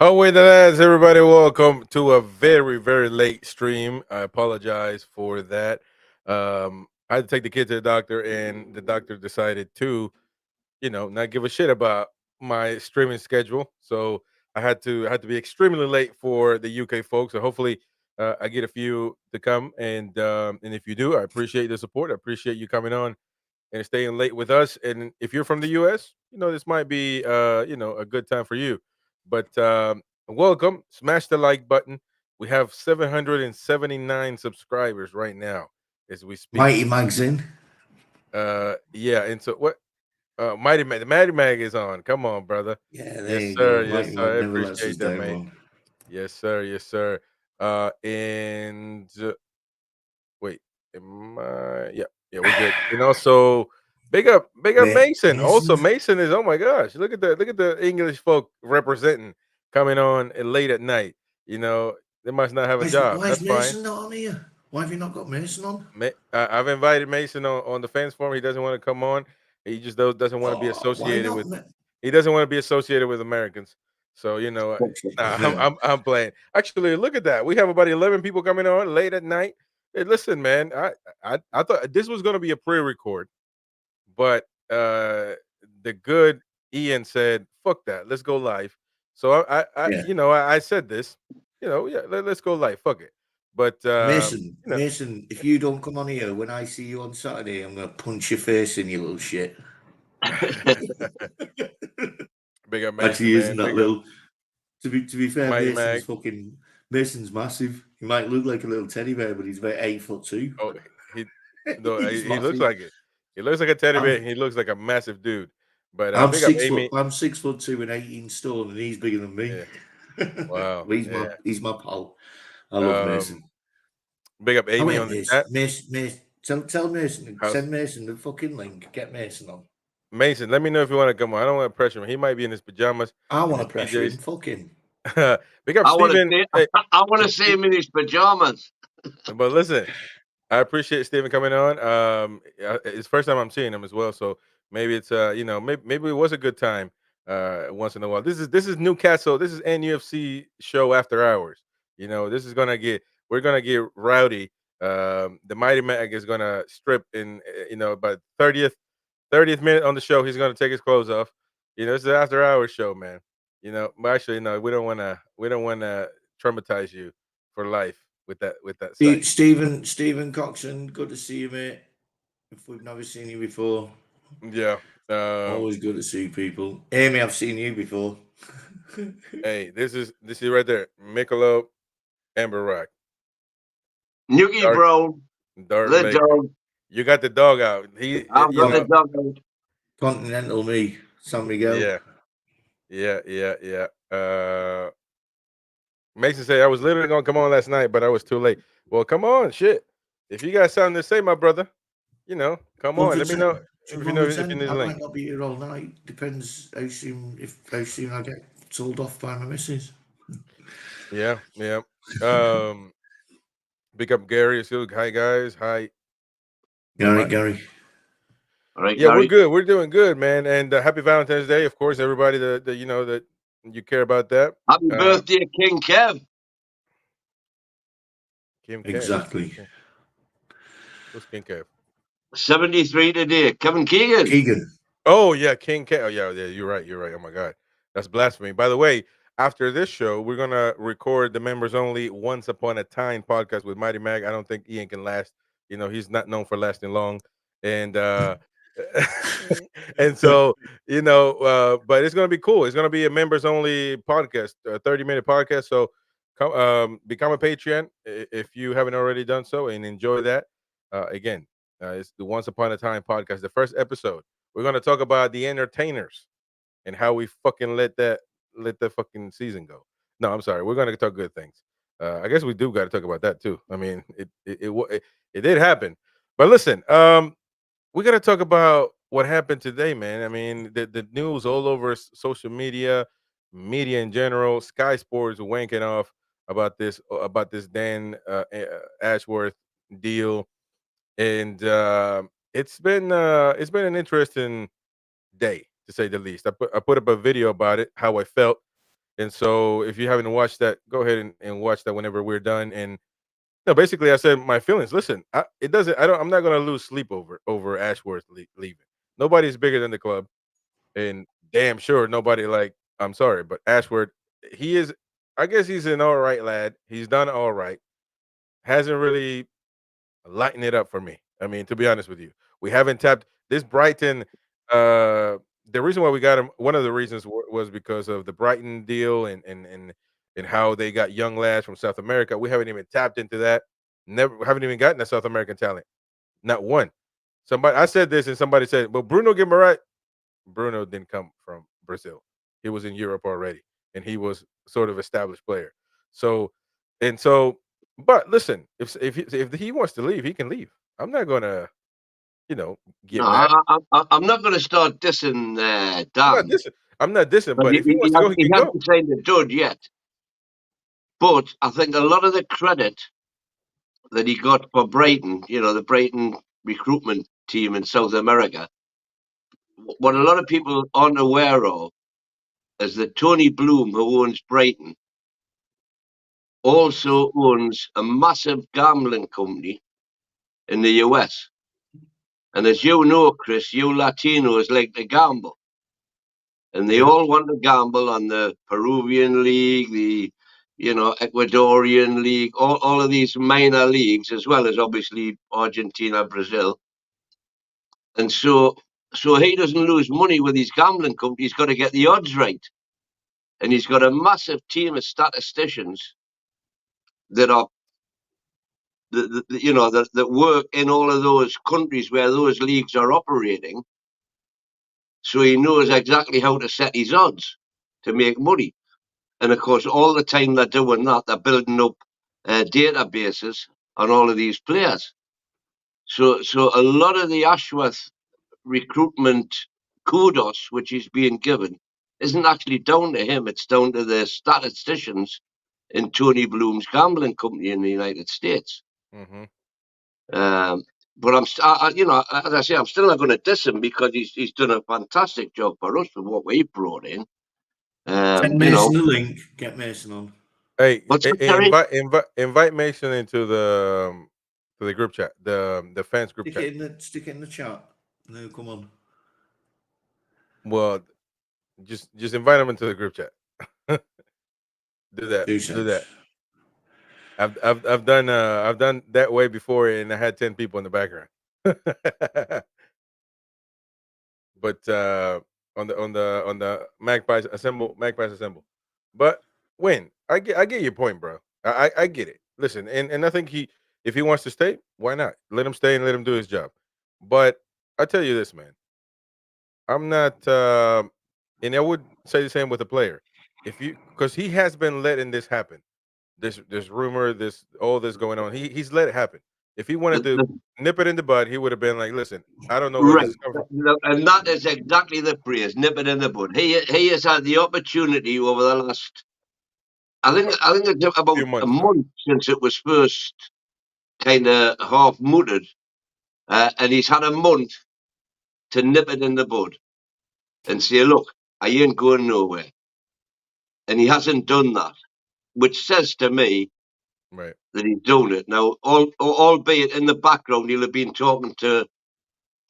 Oh, wait, lads, everybody, welcome to a very, very late stream. I apologize for that. I had to take the kid to the doctor, and the doctor decided to, not give a shit about my streaming schedule. So I had to be extremely late for the UK folks. So hopefully, I get a few to come, and if you do, I appreciate the support. I appreciate you coming on and staying late with us. And if you're from the US, this might be a good time for you. But welcome, smash the like button. We have 779 subscribers right now as we speak. Mighty Mag's in. Yeah, and so what Mighty Mag, the Mighty Mag is on. Come on, brother. Yeah, there Yes, you sir. go. Yes, Mighty sir. Mag I never lets us appreciate that, down, mate. man. Yes, sir. Yes, sir. And Wait, am I? Yeah, yeah, we're good. And also, big up Mason. Also, Mason? Mason is, oh my gosh, look at the English folk representing coming on late at night. They must not have a job. Why is That's fine. Mason not on here? Why have you not got Mason on? I've invited Mason on the fans forum. He doesn't want to come on. He just doesn't want to be Oh, why associated not? with. He doesn't want to be associated with Americans. So nah, I'm playing. Actually, look at that. We have about 11 people coming on late at night. Hey, listen, man. I thought this was going to be a pre-record, but the good Ian said, "Fuck that. Let's go live." So Yeah. I said this. Yeah, let's go live. Fuck it. But Mason, if you don't come on here when I see you on Saturday, I'm gonna punch your face in, you little shit. big up Mason, Actually, isn't man. that Big up little? To be fair, Mighty Mag. Mason's massive. He might look like a little teddy bear, but he's about 8'2". Oh, he no, He's he looks massive. like it. He looks like a teddy bear. I'm He looks like a massive dude. But I'm big up 6 foot. Amy. I'm 6'2" and 18 stone, and he's bigger than me. Yeah. Wow. Well, Yeah. he's my pal. I love Um. Mason. Big up I Amy went on the chat. Mason. Tell Mason. House Send Mason the fucking link. Get Mason on. Mason. Let me know if you want to come on. I don't want to pressure him. He might be in his pajamas I and want his to pressure PJs. him. Fuck him. Big up I want to Steven. see. Hey, I want to see him in his pajamas. but listen, I appreciate Steven coming on. It's first time I'm seeing him as well, so maybe it's maybe it was a good time once in a while. This is Newcastle. This is NUFC show after hours. This is gonna get we're gonna get rowdy. The Mighty Mag is gonna strip in about 30th minute on the show. He's gonna take his clothes off. It's an after hours show, man. But actually, no, we don't wanna traumatize you for life with that sight. Stephen Coxon. Good to see you, mate. If we've never seen you before, Yeah. always good to see people. Amy, I've seen you before. Hey, this is right there. Michelob Amber Rock. Nuki, Dark bro. Dark The Lager. dog. You got the dog out. I've got the dog out. Continental me, San Miguel. Yeah. Yeah, yeah, yeah. Mason said I was literally gonna come on last night, but I was too late. Well, come on, shit. If you got something to say, my brother, come on. Let me know if you know Number if you 10. need I the link. might not be here all night. Depends how soon I get told off by my missus. Yeah, yeah. Um, Big up Gary. Hi guys. Hi. Gary. All right, Yeah, we're Gary. good. We're doing good, man. And happy Valentine's Day, of course, everybody that you care about that. Happy birthday, King Kev. Kim K. Exactly. Who's King Kev? 73 today. Kevin Keegan. Keegan. Oh yeah, King K. Oh yeah, yeah. You're right. You're right. Oh my God, that's blasphemy. By the way, after this show, we're gonna record the members only Once Upon a Time podcast with Mighty Mag. I don't think Ian can last. He's not known for lasting long, and and so but it's gonna be cool. It's gonna be a members only podcast, a 30-minute podcast. So come, become a Patreon if you haven't already done so, and enjoy that. Again, it's the Once Upon a Time podcast, the first episode. We're gonna talk about the entertainers and how we fucking let the fucking season go. No, I'm sorry. We're gonna talk good things. I guess we do got to talk about that too. I mean, it did happen. But listen, we got to talk about what happened today, man. I mean, the news all over social media in general. Sky Sports wanking off about this Dan Ashworth deal, and it's been an interesting day to say the least. I put up a video about it, how I felt, And so if you haven't watched that, go ahead and watch that whenever we're done. And no, basically, I said my feelings. Listen, it doesn't. I don't. I'm not going to lose sleep over Ashworth leaving. Nobody's bigger than the club, and damn sure nobody like. I'm sorry, but Ashworth, he is. I guess he's an all right lad. He's done all right. Hasn't really lighten it up for me. I mean, to be honest with you, we haven't tapped this Brighton. The reason why we got him, one of the reasons was because of the Brighton deal and how they got young lads from South America. We haven't even tapped into that. Never haven't even gotten a South American talent. Not one. Somebody I said this and somebody said, "Well, Bruno Guimaraes." Bruno didn't come from Brazil. He was in Europe already, and he was sort of established player. So, and so, but listen, if he wants to leave, he can leave. I'm not gonna, get No, mad. I'm not going to start dissing I'm not Dan, dissing. I'm not dissing. but But if he wants to go, he he can go. hasn't signed a dud yet. But I think a lot of the credit that he got for Brighton, the Brighton recruitment team in South America, what a lot of people aren't aware of is that Tony Bloom, who owns Brighton, also owns a massive gambling company in the US. And as you know, Chris, you Latinos like to gamble. And they Yeah. all want to gamble on the Peruvian league, the Ecuadorian league, all of these minor leagues, as well as obviously Argentina, Brazil. And so he doesn't lose money with his gambling company. He's got to get the odds right. And he's got a massive team of statisticians that are that work in all of those countries where those leagues are operating. So he knows exactly how to set his odds to make money. And of course, all the time they're doing that, they're building up databases on all of these players. So a lot of the Ashworth recruitment kudos, which he's being given, isn't actually down to him. It's down to the statisticians in Tony Bloom's gambling company in the United States. Mm-hmm. But as I say, I'm still not going to diss him because he's done a fantastic job for us with what we brought in. Send Mason the link. Get Mason on. Hey, What's that, Terry? invite Mason into the group chat, the fans group chat. Stick it in the chat. No, come on. Well, just invite him into the group chat. Do that. Do that. I've done that way before, and I had 10 people in the background. But on the Magpies assemble. But Win, I get your point, bro. I get it. Listen, and I think if he wants to stay, why not? Let him stay and let him do his job. But I tell you this, man. I'm not, and I would say the same with the player. Because he has been letting this happen. This rumor, all this going on. He's let it happen. If he wanted to nip it in the bud, he would have been like, "Listen, I don't know where this is coming from." And that is exactly the phrase, nip it in the bud. He has had the opportunity over the last, I think it's about Few months, a month since it was first kind of half muted, and he's had a month to nip it in the bud and say, "Look, I ain't going nowhere," and he hasn't done that, which says to me right, that he's doing it now. Albeit in the background, he'll have been talking to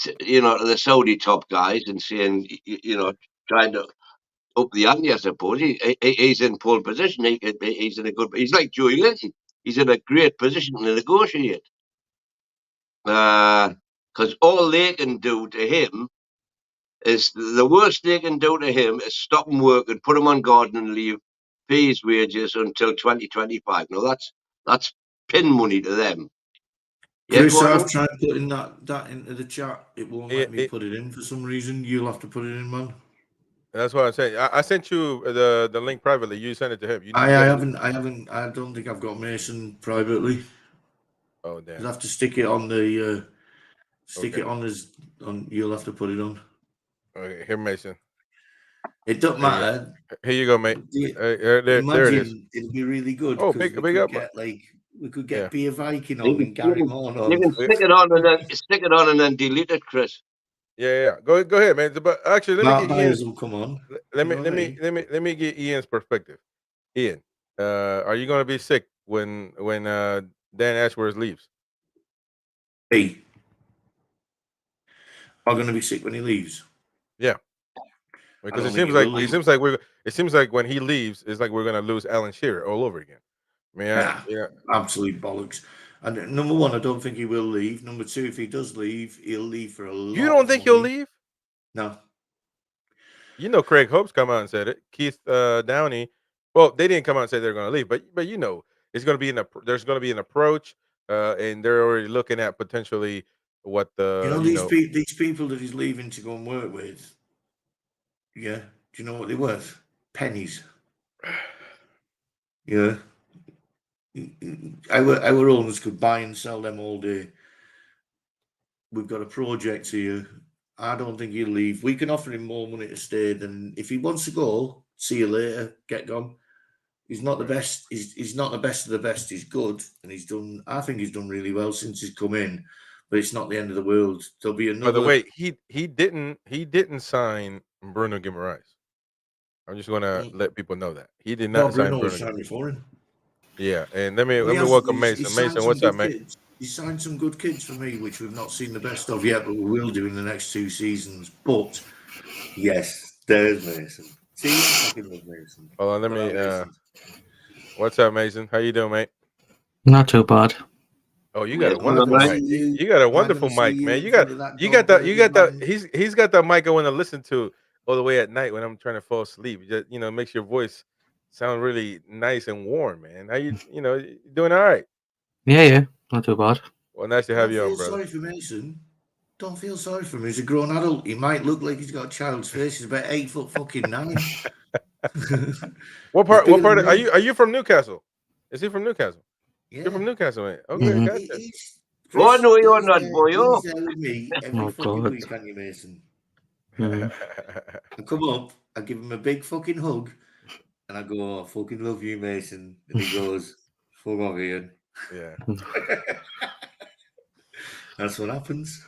the Saudi top guys and saying, trying to up the ante, I suppose. He's in pole position. He's in a good. He's like Joey Linton. He's in a great position to negotiate. Because all they can do to him is the worst they can do to him is stop him working, put him on gardening leave, pay his wages until 2025. Now that's pin money to them. Chris, I've tried putting that into the chat. It won't let me put it in for some reason. You'll have to put it in, man. That's what I'm saying. I sent you the link privately. You sent it to him. You need I haven't. I don't think I've got Mason privately. Oh damn! You'll have to stick it on the it on. You'll have to put it on. Okay, here, Mason. It doesn't matter. Here you go, mate. There it is. It'll be really good. Oh, big up. We could get Beer Viking on and Gary Moore on. You can stick it on and then delete it, Chris. Yeah. Go ahead, man. But actually, let me get Buyers Ian's. will come on. Let me get Ian's perspective. Ian, are you going to be sick when Dan Ashworth leaves? Hey, am I going to be sick when he leaves? Yeah, because don't think he will leave. it seems like when he leaves, it's like we're going to lose Alan Shearer all over again. Nah, Yeah, absolute bollocks. And number one, I don't think he will leave. Number two, if he does leave, he'll leave for a lot. You don't think he'll leave? No. You know, Craig Hope's come out and said it. Keith Downey. Well, they didn't come out and say they're going to leave, but you know, it's going to be there's going to be an approach, and they're already looking at potentially what the these people that he's leaving to go and work with. Yeah, do you know what they're worth? Pennies. Yeah. Our owners could buy and sell them all day. We've got a project here. I don't think he'll leave. We can offer him more money to stay. Than if he wants to go, see you later. Get gone. He's not the best. He's not the best of the best. He's good, and he's done. I think he's done really well since he's come in. But it's not the end of the world. There'll be another. By the way, he didn't sign Bruno Guimaraes. I'm just going to let people know that he did not sign Bruno Bruno. Was signed before him. Yeah, and let me welcome Mason. Mason, what's up, mate? He signed some good kids for me, which we've not seen the best of yet, but we will do in the next 2 seasons. But yes, there's Mason. See, I fucking love Mason. Hold on, let me. What's up, Mason? How you doing, mate? Not too bad. Oh, you got a wonderful mic. You got a wonderful mic, man. He's got the mic I want to listen to all the way at night when I'm trying to fall asleep. Just, it makes your voice sound really nice and warm, man. How you doing all right? Yeah, not too bad. Well, nice to have you on, brother. Sorry for Mason. Don't feel sorry for him. He's a grown adult. He might look like he's got a child's face. He's about 8 foot fucking 9. What part are you from Newcastle? Is he from Newcastle? Yeah. You're from Newcastle, man. Okay, gotcha. Oh, no, you're not, boy. He's there with me every fucking God. week, aren't you, Mason? Mm. I come up, I give him a big fucking hug, and I go, I fucking love you, Mason. And he goes, fuck off, Ian. Yeah. That's what happens.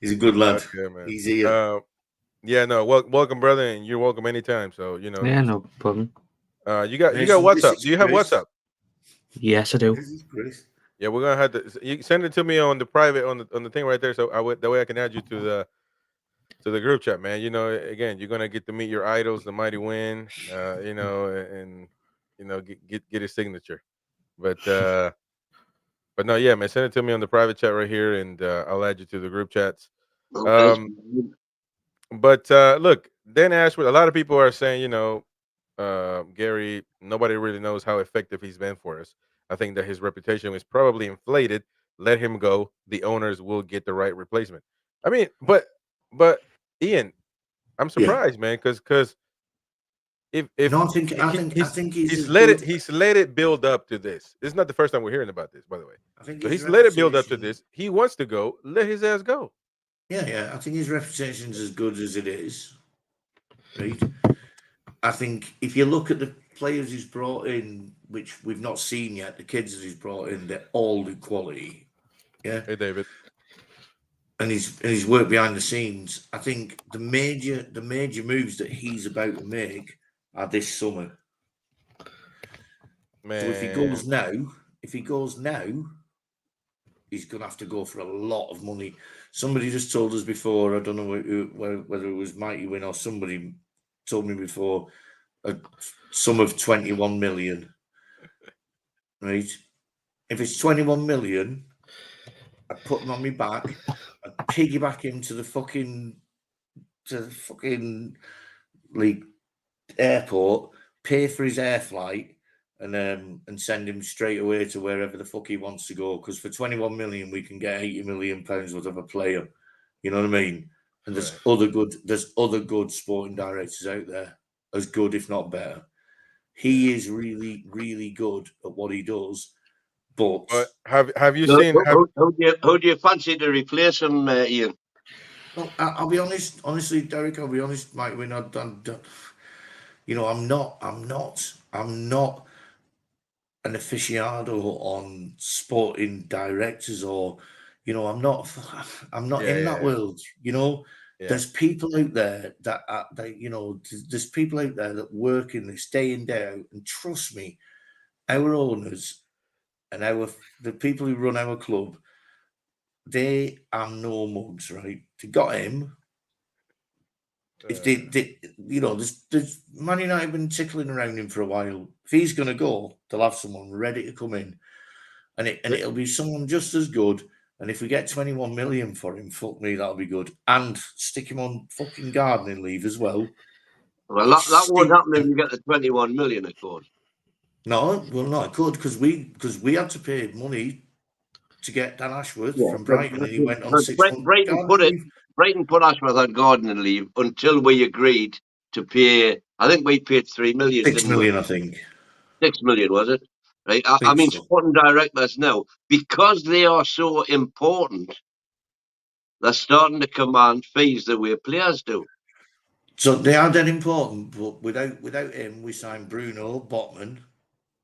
He's a good lad. Okay, man. He's here. Yeah, no, welcome, brother, and you're welcome anytime. So Yeah, no problem. You got WhatsApp. Do you have WhatsApp? Yes, I do. Yeah, we're gonna have to. You send it to me on the private on the thing right there, so that way I can add you to the group chat, man. Again, you're gonna get to meet your idols, the mighty Win, and get his signature. But no, yeah, man, send it to me on the private chat right here, and I'll add you to the group chats. Okay. But look, Dan Ashworth. A lot of people are saying, Gary, nobody really knows how effective he's been for us. I think that his reputation is probably inflated. Let him go. The owners will get the right replacement. I mean, but Ian, I'm surprised, man, because if no, I think he's let it build up to this. This is not the first time we're hearing about this, by the way. I think so he's let it build up to this. He wants to go. Let his ass go. Yeah. I think his reputation's as good as it is. Right. I think if you look at the players he's brought in, which we've not seen yet, the kids that he's brought in, they're all good quality. Yeah. Hey, David. And his work behind the scenes. I think the major moves that he's about to make are this summer. Man. So if he goes now, he's going to have to go for a lot of money. Somebody just told us before, I don't know whether it was Mighty Win or somebody told me before, a sum of 21 million. Right? If it's 21 million, I put him on my back, I piggyback him to the fucking like airport, pay for his air flight, and send him straight away to wherever the fuck he wants to go. Because for 21 million, we can get 80 million pounds worth of a player. You know what I mean? And there's other good sporting directors out there, as good if not better. He is really, really good at what he does. But have you seen? Who do you fancy to replace him, Ian? Well, I'll be honestly, Derek. I'll be honest, Mike. We're not done. I'm not an aficionado on sporting directors or You know, I'm not in that world. You know, there's people out there that you know, there's people out there that work in this day in day out, and trust me, our owners and the people who run our club, they are no mugs, right? They got him. If they, you know, there's Man United been tickling around him for a while. If he's going to go, they'll have someone ready to come in, and it'll be someone just as good. And if we get 21 million for him, fuck me, that'll be good. And stick him on fucking gardening leave as well. Well, that won't happen if you get the 21 million, of course. No, well, no, it could because we had to pay money to get Dan Ashworth from Brighton, and he went on 6 months. Brighton put Ashworth on gardening leave until we agreed to pay. I think we paid 3 million. 6 million, I think. 6 million, was it? Right. I mean, sporting directors now, because they are so important, they're starting to command fees the way players do. So they are that important, but without him, we signed Bruno Botman.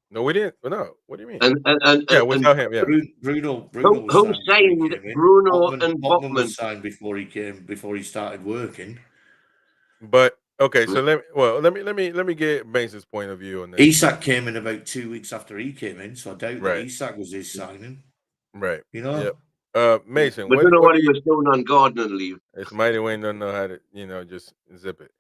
No, we didn't. No, what do you mean? And without him, yeah. Bruno who signed Bruno and Botman was signed before he started working. But okay, so let me get Mason's point of view on this. Isak came in about 2 weeks after he came in, so I doubt that Isak was his signing. Right. You know. Yep. Mason, we don't know what he was doing on gardening leave. It's Mighty Wayne don't know how to, just zip it.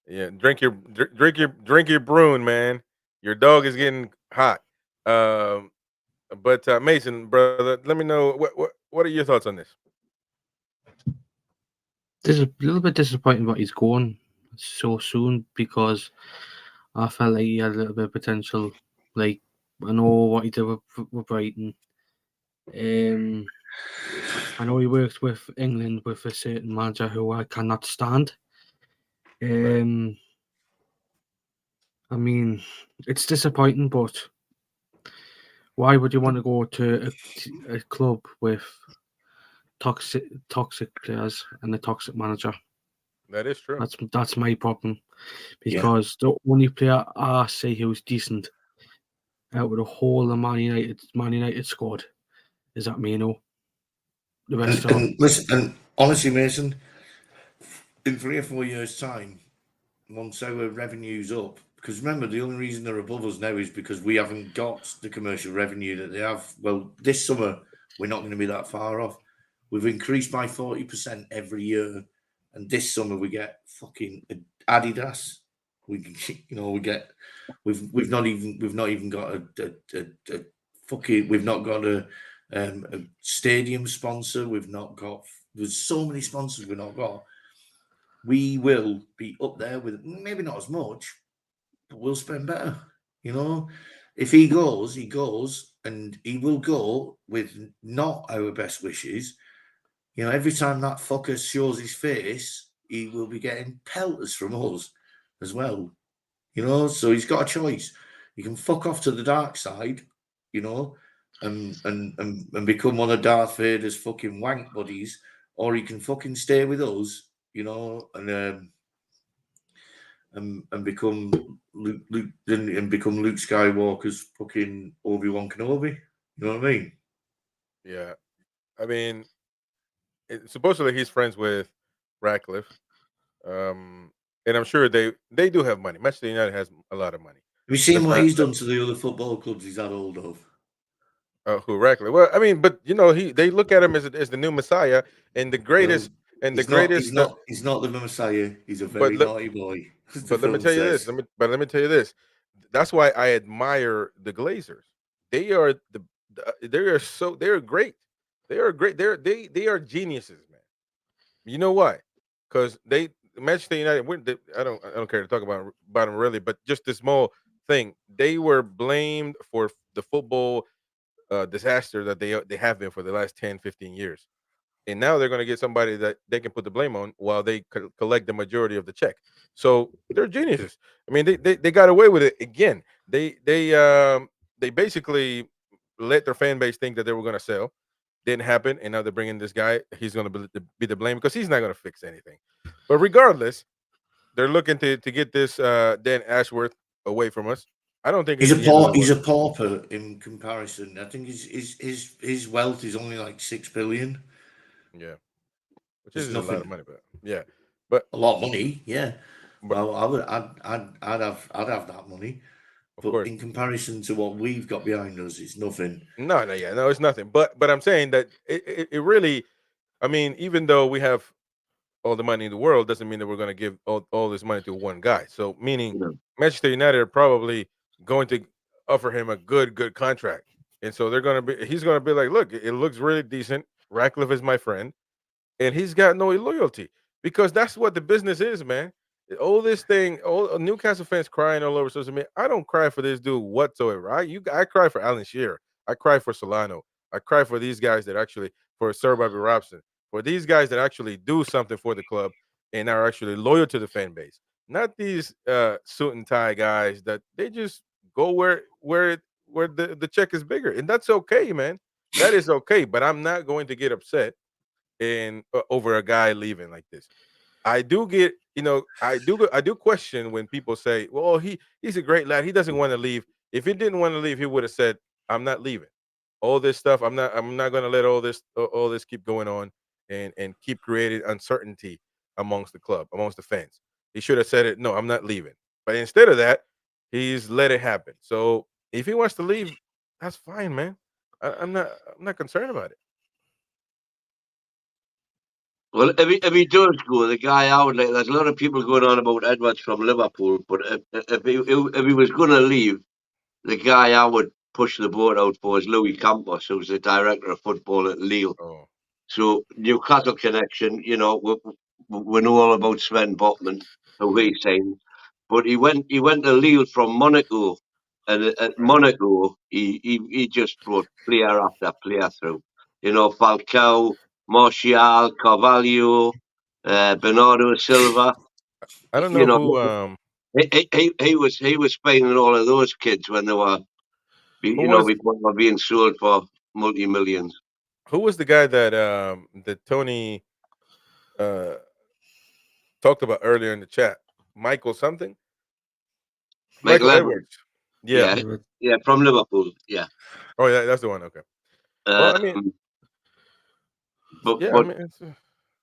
Yeah, drink your Bruin, man. Your dog is getting hot. But Mason, brother, let me know what are your thoughts on this? This is a little bit disappointing what he's going so soon, because I felt like he had a little bit of potential. Like, I know what he did with Brighton. I know he worked with England with a certain manager who I cannot stand. I mean, it's disappointing, but why would you want to go to a club with toxic players and a toxic manager? That is true. That's my problem, because the only player I see who's decent out of the whole of Man United squad is that Mino. The rest and listen, and honestly, Mason, in 3 or 4 years' time, once our revenue's up, because remember, the only reason they're above us now is because we haven't got the commercial revenue that they have. Well, this summer, we're not going to be that far off. We've increased by 40% every year, and this summer we get fucking Adidas. We've not even got a fucking, we've not got a stadium sponsor. There's so many sponsors we've not got. We will be up there with, maybe not as much, but we'll spend better. You know, if he goes, and he will go with not our best wishes. You know, every time that fucker shows his face, he will be getting pelters from us as well. You know, so he's got a choice. He can fuck off to the dark side, you know, and become one of Darth Vader's fucking wank buddies, or he can fucking stay with us, you know, and become Luke Skywalker's fucking Obi-Wan Kenobi. You know what I mean? Yeah, I mean, supposedly he's friends with Ratcliffe, and I'm sure they do have money. Manchester United has a lot of money. Have you seen what he's done to the other football clubs he's had hold of? Who Ratcliffe? Well, I mean, but they look at him as the new Messiah and the greatest. Well, he's not the Messiah. He's a very naughty boy. But let me tell you this. Let me tell you this. That's why I admire the Glazers. They are they're great. They are great. They are geniuses, man. You know why? Because Manchester United. I don't care to talk about them really, but just this small thing. They were blamed for the football disaster that they have been for the last 10, 15 years. And now they're going to get somebody that they can put the blame on while they collect the majority of the check. So they're geniuses. I mean, they got away with it again. They basically let their fan base think that they were going to sell. Didn't happen, and now they're bringing this guy. He's going to be the blame because he's not going to fix anything. But regardless, they're looking to get this Dan Ashworth away from us. I don't think he's a pauper in comparison. I think his wealth is only like 6 billion. Yeah, which It's is a lot nothing. of money, but yeah, but A lot of money, yeah. But- Well, I'd have that money, of but course, in comparison to what we've got behind us, it's nothing. no, it's nothing. But I'm saying that it really, I mean, even though we have all the money in the world, doesn't mean that we're going to give all this money to one guy. So meaning No. Manchester United are probably going to offer him a good contract, and so he's going to be like, look, it looks really decent. Ratcliffe is my friend, and he's got no loyalty because that's what the business is, man. All this thing, all Newcastle fans crying all over social media. I don't cry for this dude whatsoever. I cry for Alan Shearer. I cry for Solano. I cry for these guys that actually for Sir Bobby Robson, for these guys that actually do something for the club and are actually loyal to the fan base. Not these suit and tie guys that they just go where the check is bigger, and that's okay, man. That is okay. But I'm not going to get upset in over a guy leaving like this. I do get, I do question when people say, "Well, he's a great lad. He doesn't want to leave. If he didn't want to leave, he would have said, "I'm not leaving." All this stuff, I'm not going to let all this keep going on and keep creating uncertainty amongst the club, amongst the fans. He should have said it. No, I'm not leaving. But instead of that, he's let it happen. So if he wants to leave, that's fine, man. I'm not concerned about it. Well, if he does go, the guy I would like. There's a lot of people going on about Edwards from Liverpool, but if he was going to leave, the guy I would push the boat out for is Louis Campos, who's the director of football at Lille. Oh, So Newcastle connection, we know all about Sven Botman, who he signed, but he went to Lille from Monaco, and at Monaco he just brought player after player through. Falcao, Martial, Carvalho, Bernardo Silva. I don't know You know, who he was finding all of those kids when they were, was before they were being sold for multi-millions. who was the guy that Tony talked about earlier in the chat? Michael something? Michael Michael Edwards. Edwards. Yeah. Yeah, from Liverpool. Yeah. Oh, yeah, that's the one. Okay. Well, I mean, But yeah, I mean, it's,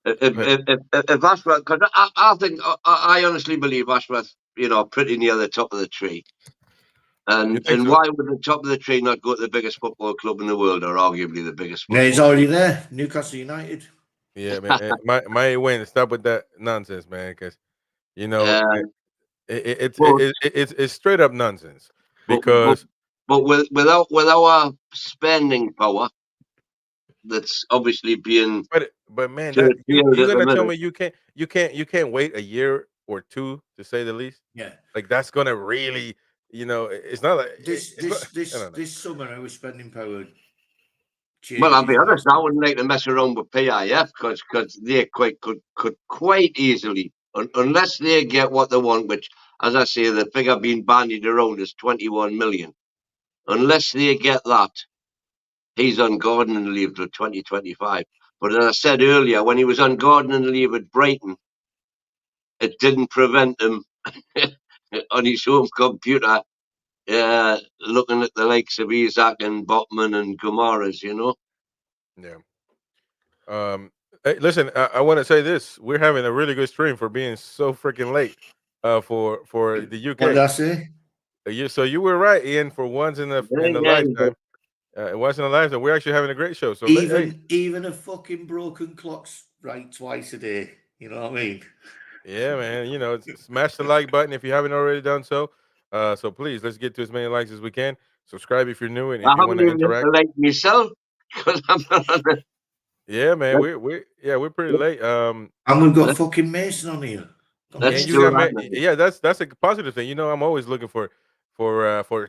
if go ahead. if Ashworth, because I think I honestly believe Ashworth, pretty near the top of the tree. You And think so? why would the top of the tree not go to the biggest football club in the world, or arguably the biggest? Yeah, he's already there. Newcastle United. Yeah, man. My win. Stop with that nonsense, man. Because it's straight up nonsense. Because but with our spending power, that's obviously being. But man, to that the you're field at the gonna tell minute. me you can't wait a year or two to say the least. Yeah. Like that's gonna really, it's not like This summer I was spending power. Well, I'll be honest, I wouldn't like to mess around with PIF because they could quite easily, unless they get what they want, which, as I say, the figure being bandied around is 21 million. Unless they get that, he's on gardening leave till 2025. But as I said earlier, when he was on gardening leave at Brighton, it didn't prevent him on his home computer looking at the likes of Isaac and Botman and Gumaras, Yeah. Hey, listen, I want to say this: we're having a really good stream for being so freaking late. For the UK. What did I say? So you were right, Ian. For once in the lifetime, once in a lifetime, we're actually having a great show. So even a fucking broken clock's right twice a day. You know what I mean? Yeah, man. Smash the like button if you haven't already done so. So please, let's get to as many likes as we can. Subscribe if you're new and if you want to interact. Like myself, because I'm not on the. Yeah, man. We're pretty late. And we've got fucking Mason on here. That's a positive thing. I'm always looking for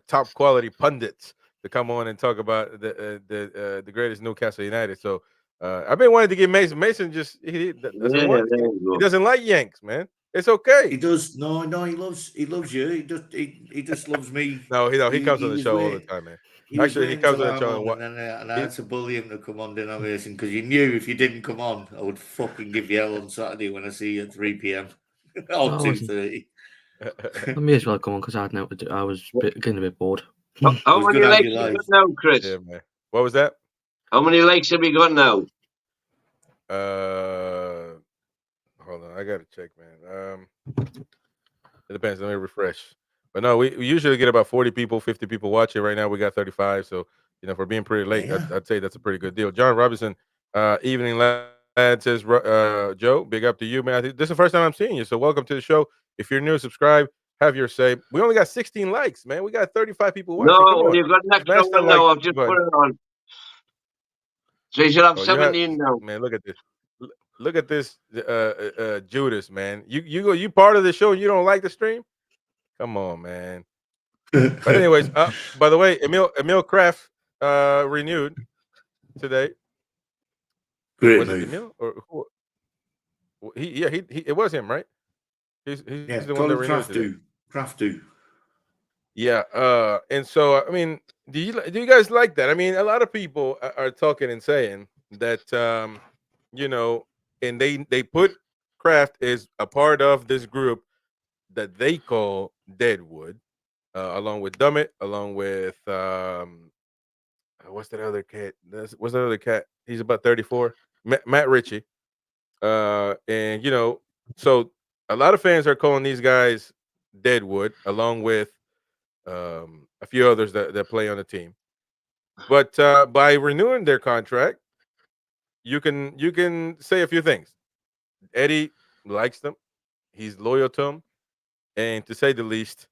top quality pundits to come on and talk about the greatest Newcastle United. So I've been wanting to get Mason. Mason just he doesn't like Yanks, man. It's okay. He does. No, he loves you. He just loves me. No, he comes on the show all the time, man. Actually, he comes on the show and I had to bully him to come on dinner, Mason, because you knew if you didn't come on, I would fucking give you hell on Saturday when I see you at 3 p.m. or 2:30. I may as well come on because I had nothing to do. I was getting a bit bored. How many likes have you got now, Chris? Yeah, man. What was that? How many likes have you got now? Hold on, I gotta check, man. It depends. Let me refresh. But no, we usually get about 40 people, 50 people watching. Right now, we got 35. So, for being pretty late, Yeah. I'd say that's a pretty good deal. John Robinson, evening lad says, Joe, big up to you, man. I think this is the first time I'm seeing you. So, welcome to the show. If you're new, subscribe, have your say. We only got 16 likes, man. We got 35 people watching. Come No, on. you've got an extra Smash that one now. like I've just button. put it on. So you should have Oh, you have, 17 now. man. Look at this. Look at this, Judas, man. You part of the show and you don't like the stream? Come on, man. But anyways, by the way, Emil Kraft renewed today. Great Was it move. Emil or who? He it was him, right? He's Yeah, the one that Colin renewed today. Craftu. Yeah, and so I mean, do you guys like that? I mean, a lot of people are talking and saying that and they put Kraft as a part of this group that they call Deadwood, along with Dummett, along with what's that other cat? What's that other cat? He's about 34. Matt Ritchie. And so a lot of fans are calling these guys Deadwood, along with a few others that play on the team. But by renewing their contract, you can say a few things. Eddie likes them. He's loyal to them, and to say the least,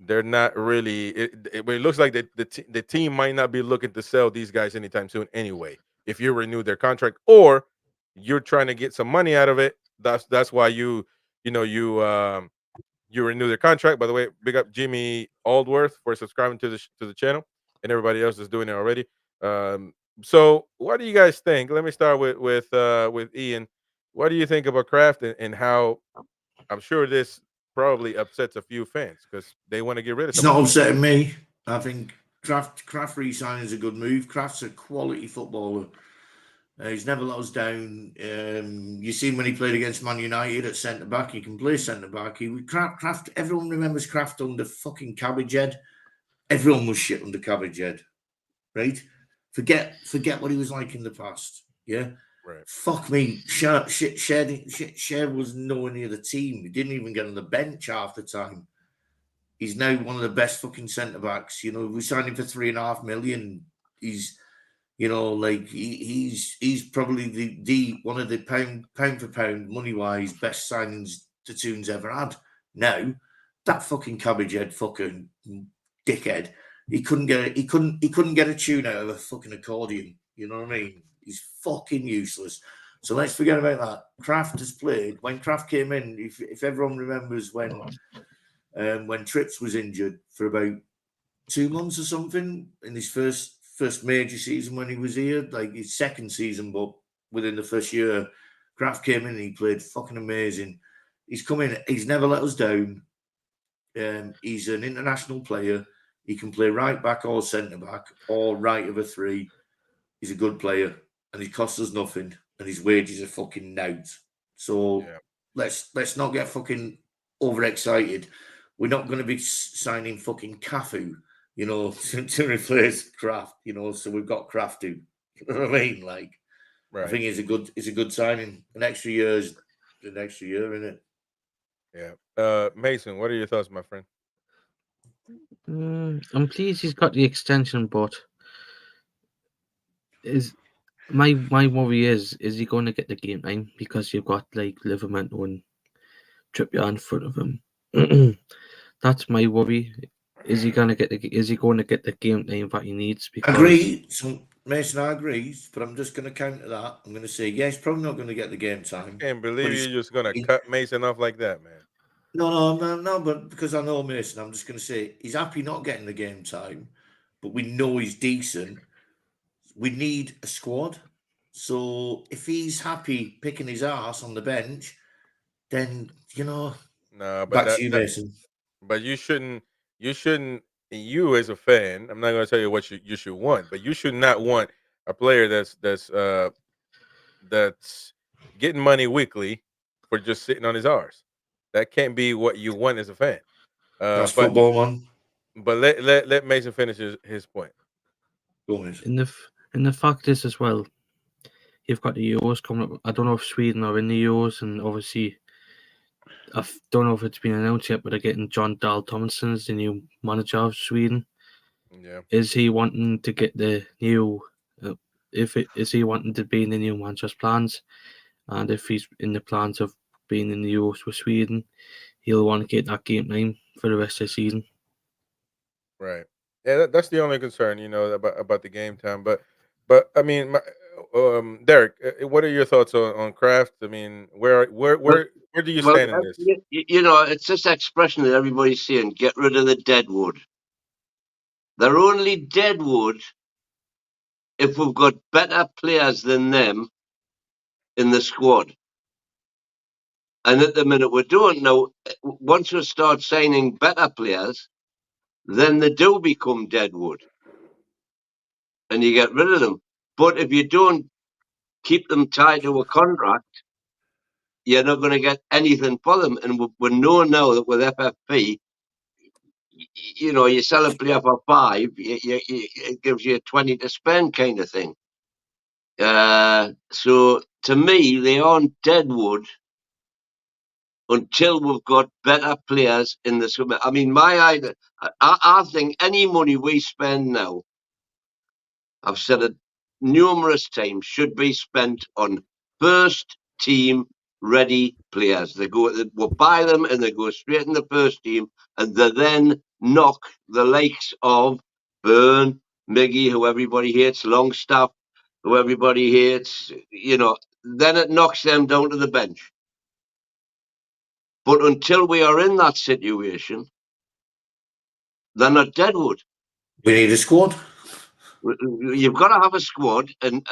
they're not really. It looks like the team might not be looking to sell these guys anytime soon. Anyway, if you renew their contract or you're trying to get some money out of it, that's why you renew their contract. By the way, big up Jimmy Aldworth for subscribing to the channel, and everybody else is doing it already. So what do you guys think? Let me start with Ian. What do you think about Kraft and how I'm sure this probably upsets a few fans because they want to get rid of It's some not of these guys. upsetting me. I think Kraft re-signing is a good move. Kraft's a quality footballer. He's never let us down. You seen when he played against Man United at centre back, he can play centre back. Kraft. Everyone remembers Kraft under fucking Cabbage Head. Everyone was shit under Cabbage Head, right? Forget what he was like in the past. Yeah. Right. Fuck me. Cher was nowhere near the team. He didn't even get on the bench half the time. He's now one of the best fucking centre backs. We signed him for $3.5 million. He's he's probably the one of the pound for pound money wise best signings the Toon's ever had. Now that fucking Cabbage Head fucking dickhead, he couldn't get a tune out of a fucking accordion. You know what I mean? He's fucking useless. So let's forget about that. Kraft has played. When Kraft came in, if everyone remembers when Trips was injured for about 2 months or something in his first major season when he was here, like his second season, but within the first year, Kraft came in and he played fucking amazing. He's come in, he's never let us down. He's an international player. He can play right back or centre back or right of a three. He's a good player and he costs us nothing and his wages are fucking nout. So let's not get fucking overexcited. We're not going to be signing fucking Cafu, to replace Kraft, so we've got Kraft to, you know what I mean? Like, right. I think it's a good signing. An extra year, isn't it? Yeah. Mason, what are your thoughts, my friend? I'm pleased he's got the extension, but is my worry is he going to get the game time because you've got like Livermore and Trippier in front of him. That's my worry. Is he going to get the game time that he needs? Because agree. So Mason, I agree, but I'm just going to counter that. I'm going to say, he's probably not going to get the game time. I can't believe you're just going to cut Mason off like that, man. No, but because I know Mason, I'm just going to say he's happy not getting the game time, but we know he's decent. We need a squad. So if he's happy picking his ass on the bench, then, no, but back to you, Mason. But you shouldn't, you as a fan, I'm not going to tell you what you should want, but you should not want a player that's getting money weekly for just sitting on his arse. That can't be what you want as a fan. That's football, man. But let Mason finish his point. Go, Mason. And the fact is as well, you've got the Euros coming up. I don't know if Sweden are in the Euros, and obviously, I don't know if it's been announced yet, but they're getting John Dahl Tomasson as the new manager of Sweden. Yeah. Is he wanting to get the new? Is he wanting to be in the new manager's plans? And if he's in the plans of being in the Euros with Sweden, he'll want to get that game time for the rest of the season. Right. Yeah, that's the only concern, about the game time. But I mean, Derek, what are your thoughts on Kraft? I mean, Well, where do you well, stand in this? it's this expression that everybody's saying: "Get rid of the dead wood." They're only dead wood if we've got better players than them in the squad. And at the minute we don't know. Once we start signing better players, then they do become dead wood, and you get rid of them. But if you don't keep them tied to a contract, you're not going to get anything for them. And we know now that with FFP, you sell a player for 5, it gives you 20 to spend kind of thing. So to me, they aren't dead wood until we've got better players in the summer. I mean, my idea, I think any money we spend now, I've said it numerous times, should be spent on first team ready players. We'll buy them and they go straight in the first team, and they then knock the likes of Byrne, Miggy, who everybody hates, Longstaff, who everybody hates, then it knocks them down to the bench. But until we are in that situation, they're not deadwood. We need a squad. You've got to have a squad, and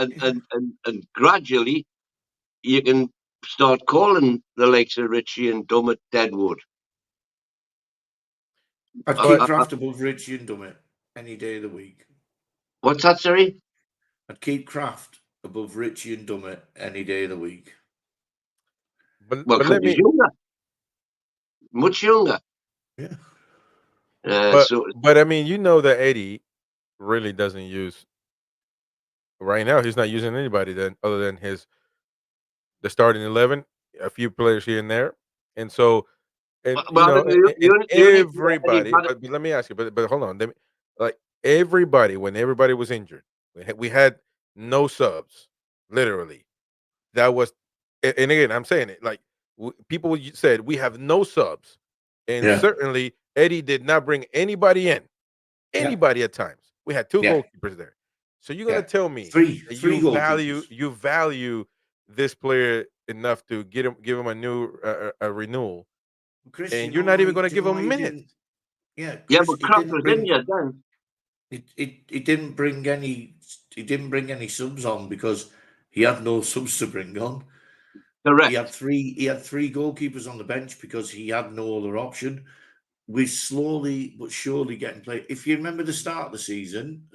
gradually you can start calling the likes of Richie and Dummett deadwood. I'd keep Kraft above Richie and Dummett any day of the week. What's that, sorry? I'd keep Kraft above Richie and Dummett any day of the week. But he's younger. Much younger. Yeah. But I mean, that Eddie really doesn't use right now. He's not using anybody other than the starting 11, a few players here and there, and so everybody. But let me ask you. But hold on. Like everybody, when everybody was injured, we had no subs. Literally, that was. And again, I'm saying it like people said we have no subs, and certainly Eddie did not bring anybody in. Anybody at times. We had 2 goalkeepers there. So you're gonna tell me three you value this player enough to give him a new a renewal, Chris, and you're not even going to give him minutes. Yeah, Chris, but Kraft was in here then. He didn't bring any subs on because he had no subs to bring on. Correct. He had three goalkeepers on the bench because he had no other option. We're slowly but surely getting played. If you remember the start of the season,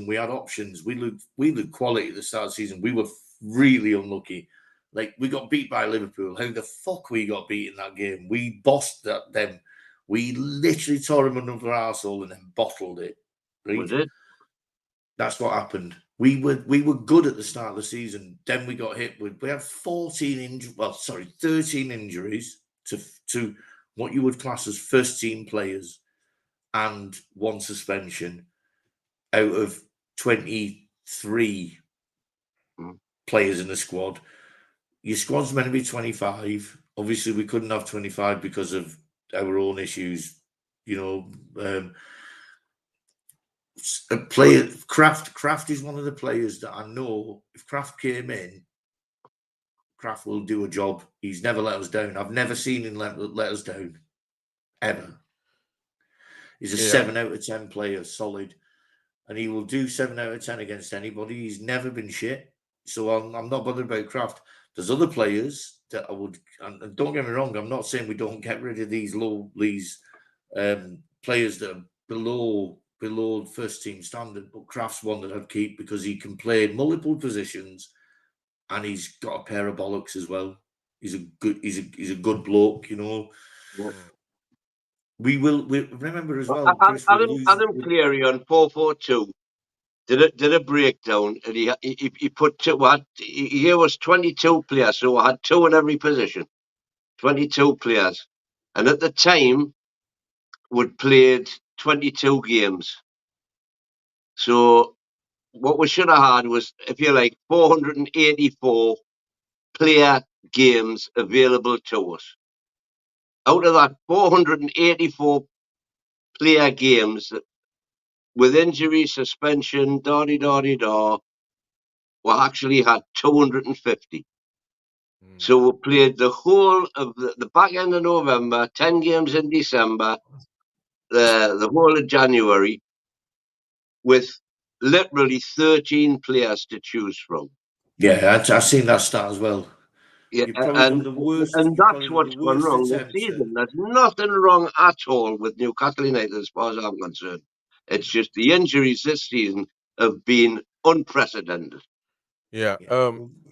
we had options. We looked quality at the start of the season. We were really unlucky. Like, we got beat by Liverpool. How the fuck we got beat in that game? We bossed them. We literally tore them under our arsehole and then bottled it. Right? We did. That's what happened. We were good at the start of the season. Then we got hit with. We had 13 injuries to what you would class as first team players and 1 suspension out of 23 players in the squad. Your squad's meant to be 25. Obviously, we couldn't have 25 because of our own issues. A player, Kraft is one of the players that I know if Kraft came in, Kraft will do a job. He's never let us down. I've never seen him let us down, ever. He's a 7 out of 10 player, solid. And he will do 7 out of 10 against anybody. He's never been shit. So I'm not bothered about Kraft. There's other players that I would, and don't get me wrong, I'm not saying we don't get rid of these players that are below first team standard, but Kraft's one that I'd keep because he can play multiple positions and he's got a pair of bollocks as well. He's a good bloke, Yeah. We remember as well. Chris, Adam Cleary on 4-4-2 did a breakdown, and he put he gave us 22 players, so we had 2 in every position, 22 players, and at the time we'd played 22 games. So what we should have had was, if you like, 484 player games available to us. Out of that 484 player games, with injury, suspension, da-di-da-di-da, we actually had 250. So we played the whole of the back end of November, 10 games in December, the whole of January, with literally 13 players to choose from. Yeah, I've seen that stat as well. Yeah, You've probably got the worst. and you've that's probably got what's the gone worst wrong this attempt season. There's nothing wrong at all with Newcastle United as far as I'm concerned. It's just the injuries this season have been unprecedented. Yeah.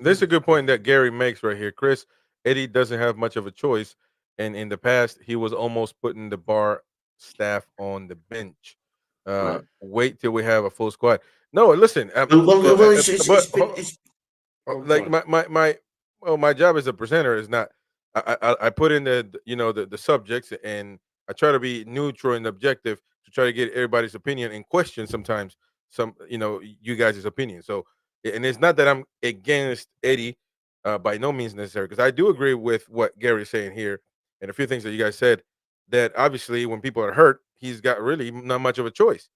This is a good point that Gary makes right here. Chris, Eddie doesn't have much of a choice. And in the past, he was almost putting the bar staff on the bench. Right. Wait till we have a full squad. No, listen. Well, it's been. Like my job as a presenter is not. I put in the subjects, and I try to be neutral and objective to try to get everybody's opinion and question sometimes you guys' opinion. So, and it's not that I'm against Eddie, by no means necessary, because I do agree with what Gary's saying here and a few things that you guys said, that obviously when people are hurt, he's got really not much of a choice.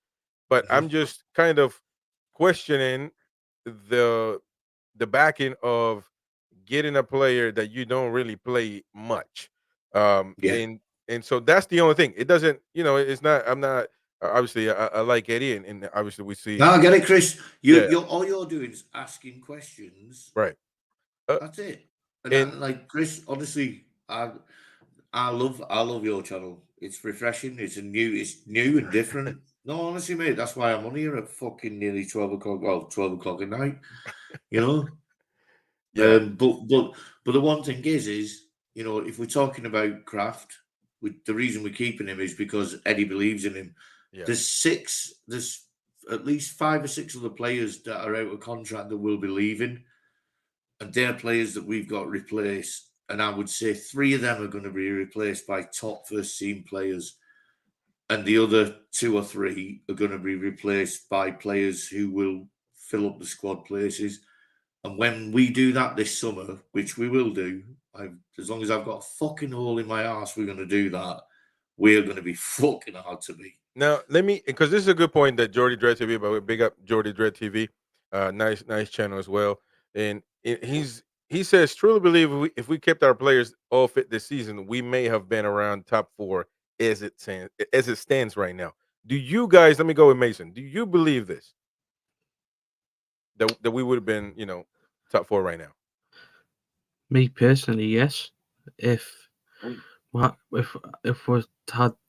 But I'm just kind of questioning the backing of getting a player that you don't really play much. Yeah. And so that's the only thing. It doesn't, it's not. I'm not. Obviously, I like Eddie, and obviously we see. No, I get it, Chris. Yeah. You're all you're doing is asking questions. Right. That's it. And like Chris, honestly, I love your channel. It's refreshing. It's new and different. No, honestly, mate, that's why I'm on here at fucking nearly 12 o'clock. Well, 12 o'clock at night. You know. Yeah. But the one thing is if we're talking about Kraft, the reason we're keeping him is because Eddie believes in him. Yeah. There's at least 5 or 6 other players that are out of contract that will be leaving, and they're players that we've got replaced. And I would say 3 of them are going to be replaced by top first team players, and the other 2 or 3 are going to be replaced by players who will fill up the squad places. And when we do that this summer, which we will do, as long as I've got a fucking hole in my ass, we're going to do that. We're going to be fucking hard to beat. Now, because this is a good point that Jordy Dread TV, but we big up Jordy Dread TV, nice channel as well. And he says, truly believe if we kept our players all fit this season, we may have been around top 4 as it stands right now. Do you guys? Let me go with Mason. Do you believe this? That we would have been, top 4 right now? Me personally, yes. If we had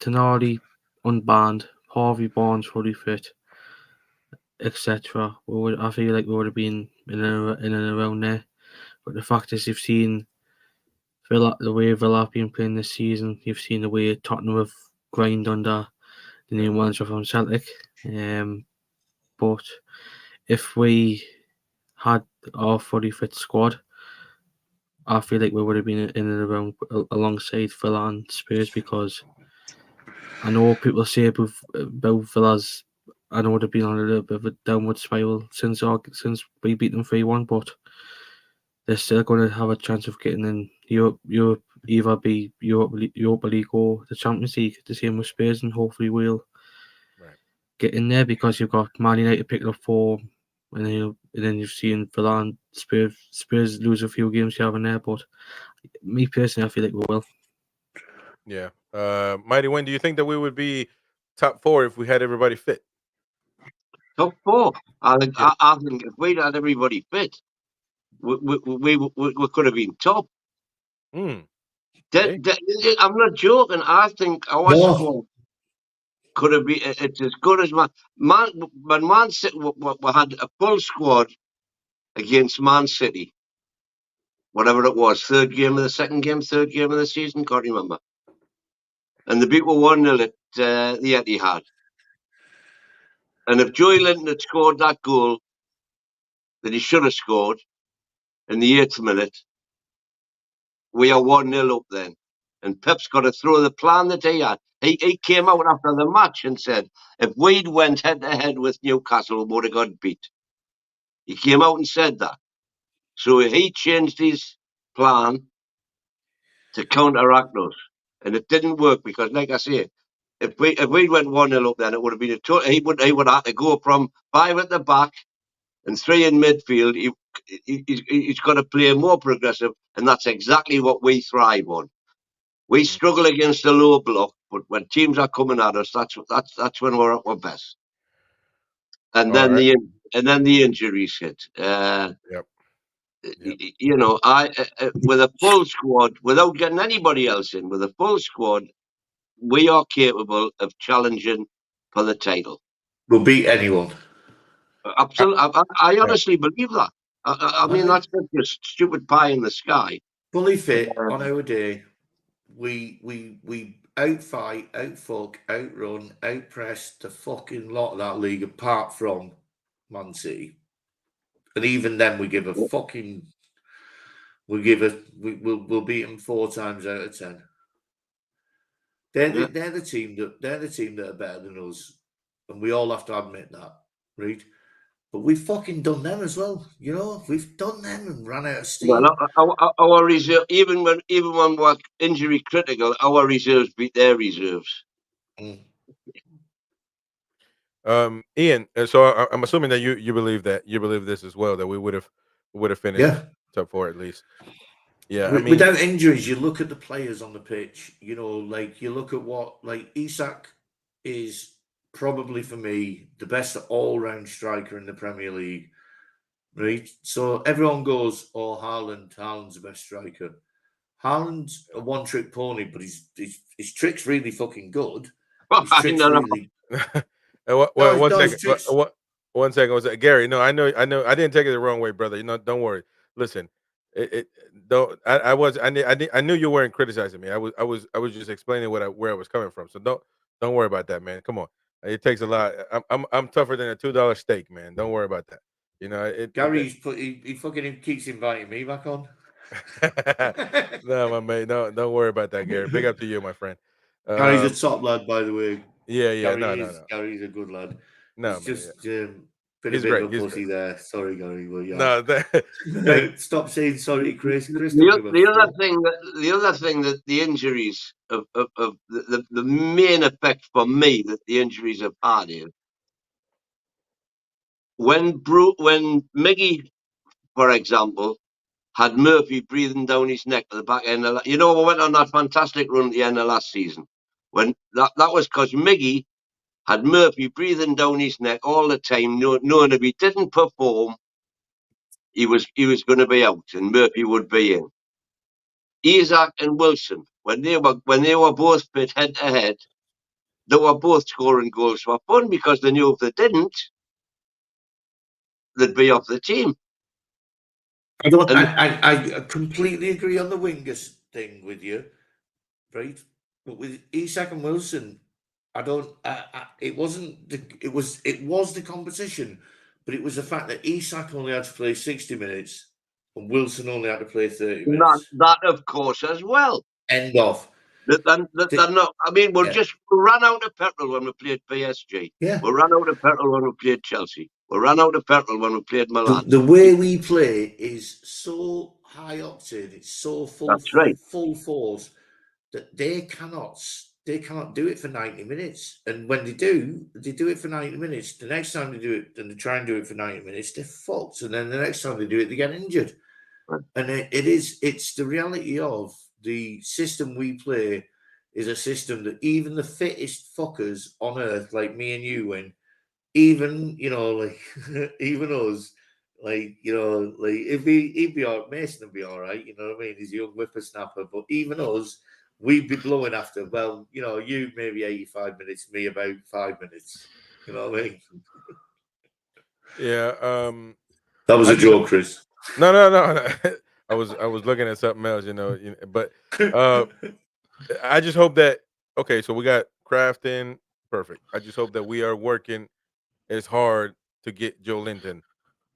Tenali unbanned, Harvey Barnes fully fit, etc., I feel like we would have been in and around there. But the fact is, you've seen the way Villa have been playing this season. You've seen the way Tottenham have grind under the new manager from Celtic. But if we had our fully fit squad, I feel like we would have been in and around alongside Villa and Spurs, because I know people say about Villa's, I know they've been on a little bit of a downward spiral since we beat them 3-1, but they're still going to have a chance of getting in Europe, either be Europa League or the Champions League, the same with Spurs, and hopefully we'll get in there, because you've got Man United picking up form, and then you've seen Villa and Spurs lose a few games here and there. But me personally, I feel like we will. Yeah. Mighty Wayne, do you think that we would be top 4 if we had everybody fit? Top 4. I think if we'd had everybody fit, we could have been top. I'm not joking. I think our squad could have been. It's as good as Man City. We had a full squad against Man City. Whatever it was, third game of the season, can't remember. And the beat were 1-0 at the Etihad. And if Joey Linton had scored that goal that he should have scored in the 8th minute, we are 1-0 up then. And Pep's got to throw the plan that he had. He came out after the match and said, if we'd went head-to-head with Newcastle, we would have got beat. He came out and said that. So he changed his plan to counteract us. And it didn't work because, like I say, if we'd went 1-0 up then, it would have been he would have had to go from 5 at the back and 3 in midfield. He's got to play more progressive, and that's exactly what we thrive on. We struggle against the low block, but when teams are coming at us, that's when we're at our best. And then the injuries hit. Yep. You know, with a full squad, without getting anybody else in, with a full squad, we are capable of challenging for the title. We'll beat anyone. Absolutely, I honestly believe that. I mean, that's just stupid pie in the sky. Fully fit on our day, we outfight, outfuck, outrun, outpress the fucking lot of that league, apart from Man City. And even then, we give a fucking. We'll beat them 4 times out of 10. They're the team that are better than us, and we all have to admit that, right? But we've fucking done them as well, you know. We've done them and ran out of steam. Well, our reserve, even when we're injury critical, our reserves beat their reserves. Ian, so I'm assuming that you believe this as well, that we would have finished top 4 at least. Yeah, I mean, without injuries, you look at the players on the pitch. You know, like you look at what Isak is probably for me the best all-round striker in the Premier League, right? So everyone goes, "Oh, Haaland's the best striker." Haaland's a one-trick pony, but his trick's really fucking good. His trick's really. One second. Was that Gary? No, I know. I didn't take it the wrong way, brother. You know, don't worry. Listen, I knew you weren't criticizing me. I was just explaining where I was coming from. So don't worry about that, man. Come on, it takes a lot. I'm tougher than a $2 steak, man. Don't worry about that. You know, Gary's he fucking keeps inviting me back on. No, my mate. No, don't worry about that, Gary. Big up to you, my friend. Gary's a top lad, by the way. Yeah. No. Gary's a good lad. No, he's man, just been a bit of a pussy there. Sorry, Gary. Well, yeah. No, stop saying sorry, Chris. The other thing that the injuries of the main effect for me that the injuries have had is when Miggy, for example, had Murphy breathing down his neck at the back end. We went on that fantastic run at the end of last season. When that was because Miggy had Murphy breathing down his neck all the time, knowing if he didn't perform, he was going to be out, and Murphy would be in. Isak and Wilson, when they were both fit head to head, they were both scoring goals for fun because they knew if they didn't, they'd be off the team. I completely agree on the wingers thing with you, right? But with Isak and Wilson, it was the competition, but it was the fact that Isak only had to play 60 minutes and Wilson only had to play 30 minutes. That of course, as well. End of. We ran out of petrol when we played PSG. Yeah. We ran out of petrol when we played Chelsea. We ran out of petrol when we played Milan. The way we play is so high octane, it's so full force that they cannot do it for 90 minutes. And when they do it for 90 minutes. The next time they do it and they try and do it for 90 minutes, they're fucked. And then the next time they do it, they get injured. Right. And it's the reality of the system we play is a system that even the fittest fuckers on earth, like me and you, even even us, if he'd be all right, Mason would be all right, you know what I mean? He's a young whippersnapper, but even us, we'd be blowing after, you maybe 85 minutes, me about 5 minutes. You know what I mean? Yeah. That was a joke, Chris. No. I was looking at something else, but I just hope that so we got Kraft in, perfect. I just hope that we are working it's hard to get Joe Linton,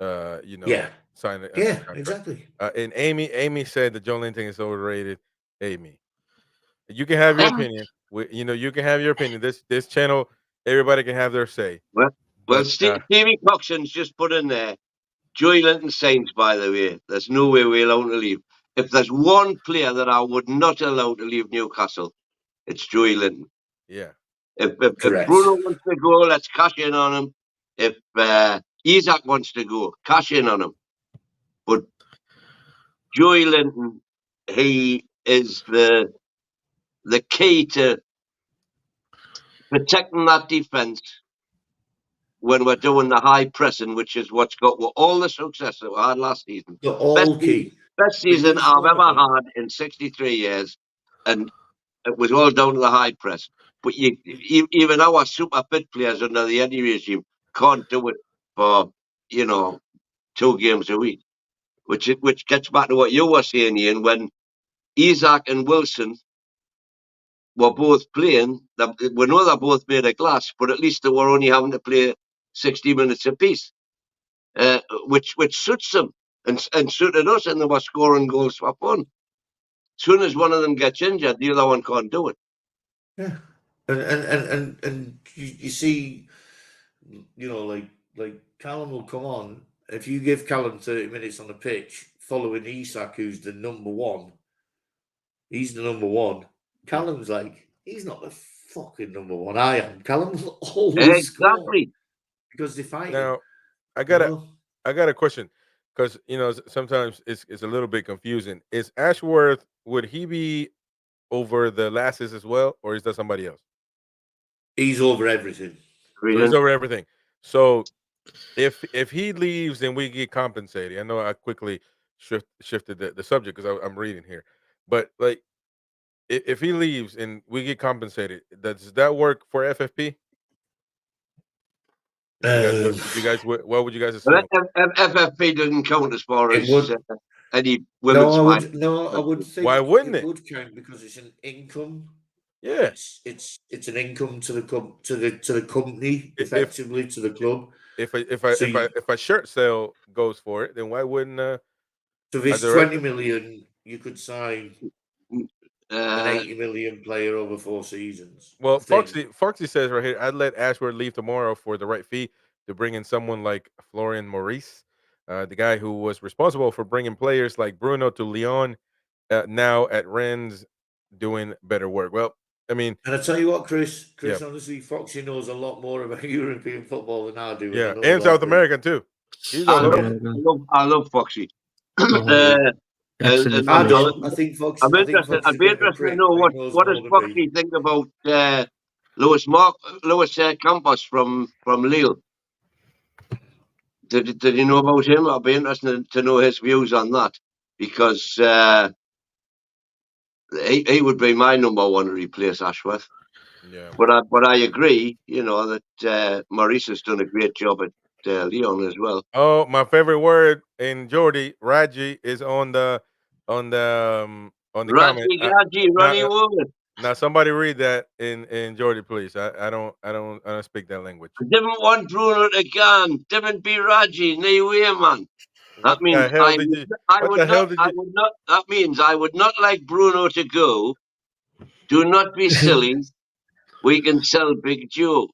Yeah. signed a Yeah, contract. exactly. And Amy said that Joe Linton is overrated. Amy, you can have your opinion. You can have your opinion. This channel, everybody can have their say. Well, But Stevie Coxon's just put in there. Joey Linton signs, by the way. There's no way we're allowed to leave. If there's one player that I would not allow to leave Newcastle, it's Joey Linton. yeah, If Correct. Bruno wants to go, let's cash in on him. If Isaac wants to go, cash in on him. But Joey Linton, he is the key to protecting that defence when we're doing the high pressing, which is what's got all the success that we had last season. They're all key. Best season I've ever had in 63 years. And it was all down to the high press. But even our super fit players under the Eddie regime can't do it for, 2 games a week. Which gets back to what you were saying, Ian, when Isaac and Wilson were both playing. We know they're both made of glass, but at least they were only having to play 60 minutes apiece, which suits them and suited us, and they were scoring goals for fun. As soon as one of them gets injured, the other one can't do it. Yeah, and you see, like Callum will come on. If you give Callum 30 minutes on the pitch, following Isak, who's the number one, he's the number one. Callum's like, he's not the fucking number one. I am. Callum's always Exactly. Because they fight. Now, I got a question, because sometimes it's a little bit confusing. Is Ashworth, would he be over the lasses as well, or is that somebody else? He's over everything. So he's over everything. So if he leaves and we get compensated, I know I quickly shifted the subject because I'm reading here, but like if he leaves and we get compensated, does that work for FFP? You guys, what would you guys assume? FFP doesn't count as far as any No, women's. I would think. Why wouldn't it? Would count because it's an income. Yeah, it's an income to the company, effectively to the club. If a shirt sale goes for it, then why wouldn't? So if it's 20 million, you could sign an 80 million player over 4 seasons. Well, Foxy says right here, I'd let Ashworth leave tomorrow for the right fee to bring in someone like Florian Maurice, the guy who was responsible for bringing players like Bruno to Lyon, now at Rennes, doing better work. Well, I mean, and I tell you what, Chris, honestly, Foxy knows a lot more about European football than I do. Yeah, and South American too. He's all over. I love Foxy. I think Foxy. I'd be interested to know what does Foxy think about Luis Campos from Lille. Did you know about him? I'd be interested to know his views on that, because he would be my number one to replace Ashworth. Yeah, but I agree, that Maurice has done a great job at Lyon as well. Oh, my favorite word in Geordie, Raji, is on the comment. Raji, now somebody read that in Geordie, please. I don't speak that language. I didn't want Bruno to go. Didn't be Raji, no way, man. That means That means I would not like Bruno to go. Do not be silly. We can sell Big Joe.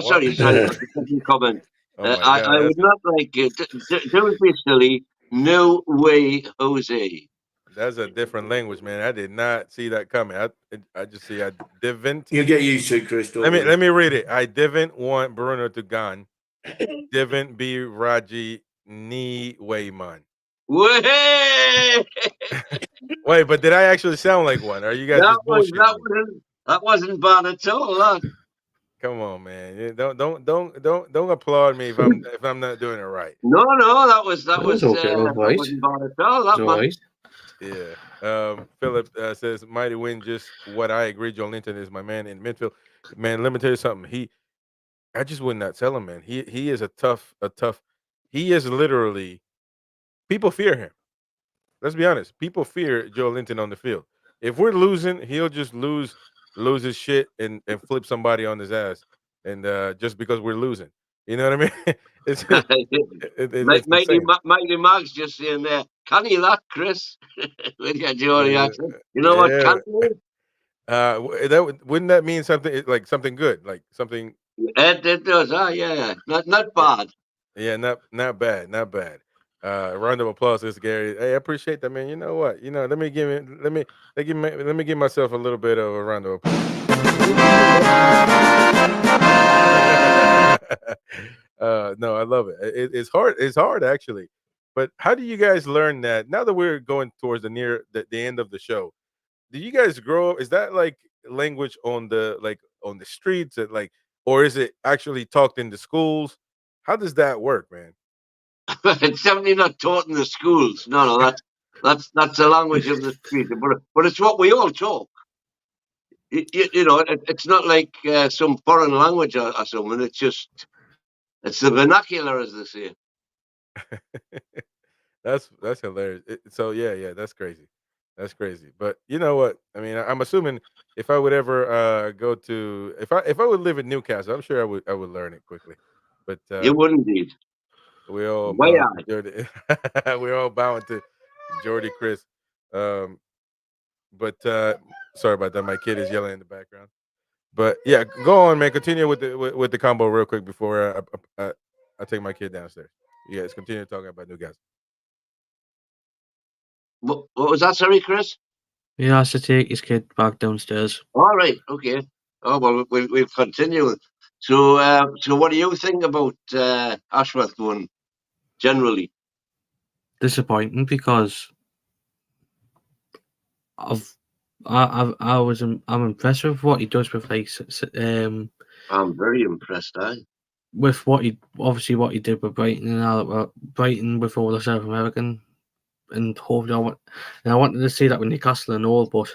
Sorry, comment. I would not like it. Don't be silly. No way, Jose. That's a different language, man. I did not see that coming. I just see I didn't. You get used to it, Chris. Let me read it. I didn't want Bruno to gone. Didn't be Raji ni way man. Wait, but did I actually sound like one? Are you guys just bullshitting? That wasn't bad at all. Huh? Come on, man! Don't applaud me if I'm not doing it right. No, that was okay, that wasn't bad at all. That right. Yeah. Philip says mighty win. Just what I agree. Joe Linton is my man in midfield. Man, let me tell you something. I just would not tell him, man. He is a tough. He is literally. People fear him. Let's be honest. People fear Joe Linton on the field. If we're losing, he'll just lose his shit and flip somebody on his ass, and just because we're losing. You know what I mean? It's the Mighty, same. Mighty Mag's just saying there, can you that, Chris? With your Geordie Yeah, accent. You know what yeah. can you? Wouldn't that mean something like something good, like something? It does, yeah. Not Yeah, bad. yeah, not bad, not bad. Round of applause, this Gary. Hey, I appreciate that, man. You know what? Let me give myself a little bit of a round of applause. No, I love it. It's hard. It's hard actually. But how do you guys learn that? Now that we're going towards the end of the show, do you guys grow up? Is that like language on the streets, or is it actually talked in the schools? How does that work, man? It's definitely not taught in the schools. No, that's the language of the street. But it's what we all talk. You know, it's not like some foreign language or something. It's the vernacular, as they say. That's hilarious. So yeah, that's crazy. That's crazy. But you know what? I mean, I'm assuming if I would ever go to if I would live in Newcastle, I'm sure I would learn it quickly. But You would indeed. we all Way bowing to out. Jordy. We're all bowing to Jordy Chris. Um, but sorry about that. My kid is yelling in the background. But yeah, go on, man. Continue with the combo real quick before I take my kid downstairs. You guys continue talking about Newcastle. What was that, sorry, Chris? He has to take his kid back downstairs. All right, okay. Oh well, we'll continue. So what do you think about Ashworth going generally? Disappointing because I'm impressed with what he does with I'm very impressed. with what he did with Brighton and Brighton with all the South American, and hopefully I wanted to see that with Newcastle and all, but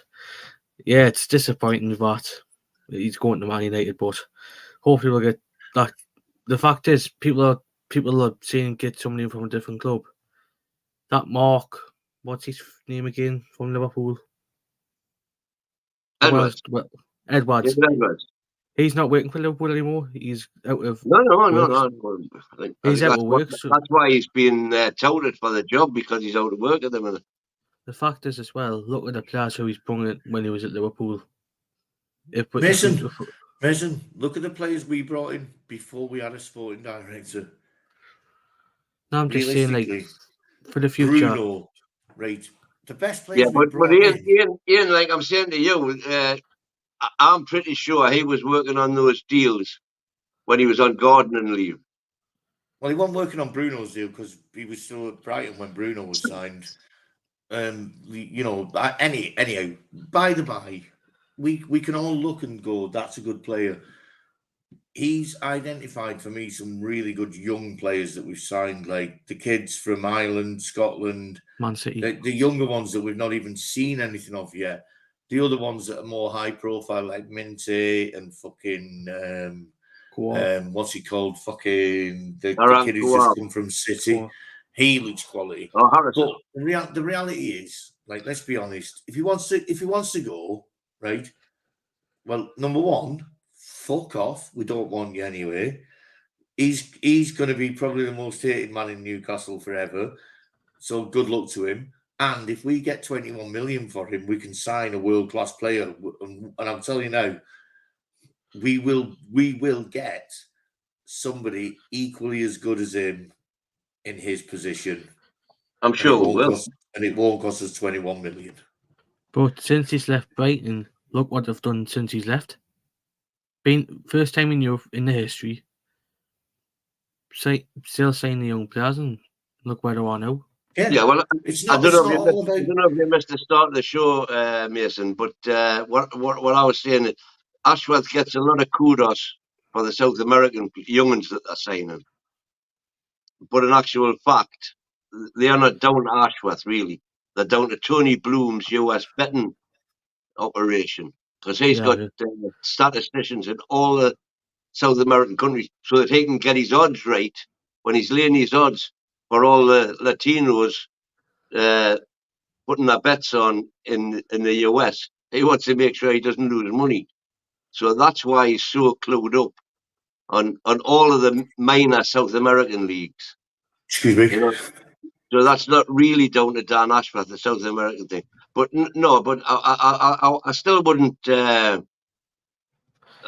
yeah, it's disappointing that he's going to Man United, but hopefully we'll get that. The fact is, people are saying get somebody from a different club. That Mark, what's his name again from Liverpool? The Edwards. Edwards. David Edwards. He's not working for Liverpool anymore. He's out of No. work. I He's think out that's of what work. So that's why he's been touted for the job, because he's out of work at the minute. the fact is as well, look at the players who he's brought in when he was at Liverpool. Mason, look at the players we brought in before we had a sporting director. No, I'm just saying, like, Realistically, for the future. Bruno, right? The best Yeah, players we but brought in. Ian, like I'm saying to you, I'm pretty sure he was working on those deals when he was on gardening leave. Well, he wasn't working on Bruno's deal because he was still at Brighton when Bruno was signed. Anyhow, by the by, we can all look and go, that's a good player. He's identified for me some really good young players that we've signed, like the kids from Ireland, Scotland, Man City, the younger ones that we've not even seen anything of yet. The other ones that are more high profile, like Minty and fucking what's he called? Fucking the kid who's just come from City. He looks quality. Oh, Harrison. But the reality is, like, let's be honest. If he wants to go, right? Well, number one, fuck off. We don't want you anyway. He's going to be probably the most hated man in Newcastle forever. So good luck to him. And if we get 21 million for him, we can sign a world-class player. And I'm telling you now, we will get somebody equally as good as him in his position. I'm sure we will. And it won't cost us 21 million. But since he's left Brighton, look what they've done since he's left. Been first time in Europe in the history. Still signing the young players, and look where they are now. Yeah, well, I don't know if you missed the start of the show, Mason, but what I was saying is Ashworth gets a lot of kudos for the South American young'uns that they're signing. But in actual fact, they are not down to Ashworth, really. They're down to Tony Bloom's US betting operation, because he's got statisticians in all the South American countries so that he can get his odds right when he's laying his odds for all the Latinos putting their bets on in the US. He wants to make sure he doesn't lose money. So that's why he's so clued up on all of the minor South American leagues. Excuse me. You know, so that's not really down to Dan Ashworth, the South American thing. But no, but I still wouldn't.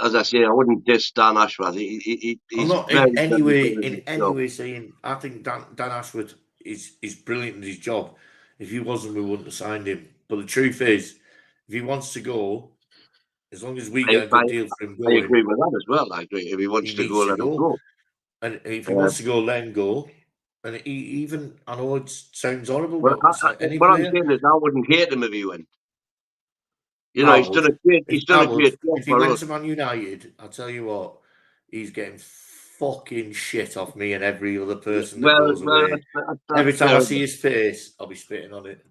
As I say, I wouldn't diss Dan Ashworth. I'm He's not very, in any very way, good at in his any job. way saying I think Dan Ashworth is brilliant at his job. If he wasn't, we wouldn't have signed him. But the truth is, if he wants to go, as long as we get a good deal for him I going, agree with that as well. I agree. If he wants he to needs go, to let him go. go. And if he wants to go, let him go. And even I know it sounds horrible, Well, but it's like any what I'm player. saying is, I wouldn't hate him if he went. You know, I he's would. done a great job If he for went us. to Man United, I'll tell you what, he's getting fucking shit off me and every other person that goes away. That's Every time fair I see his face, I'll be spitting on it.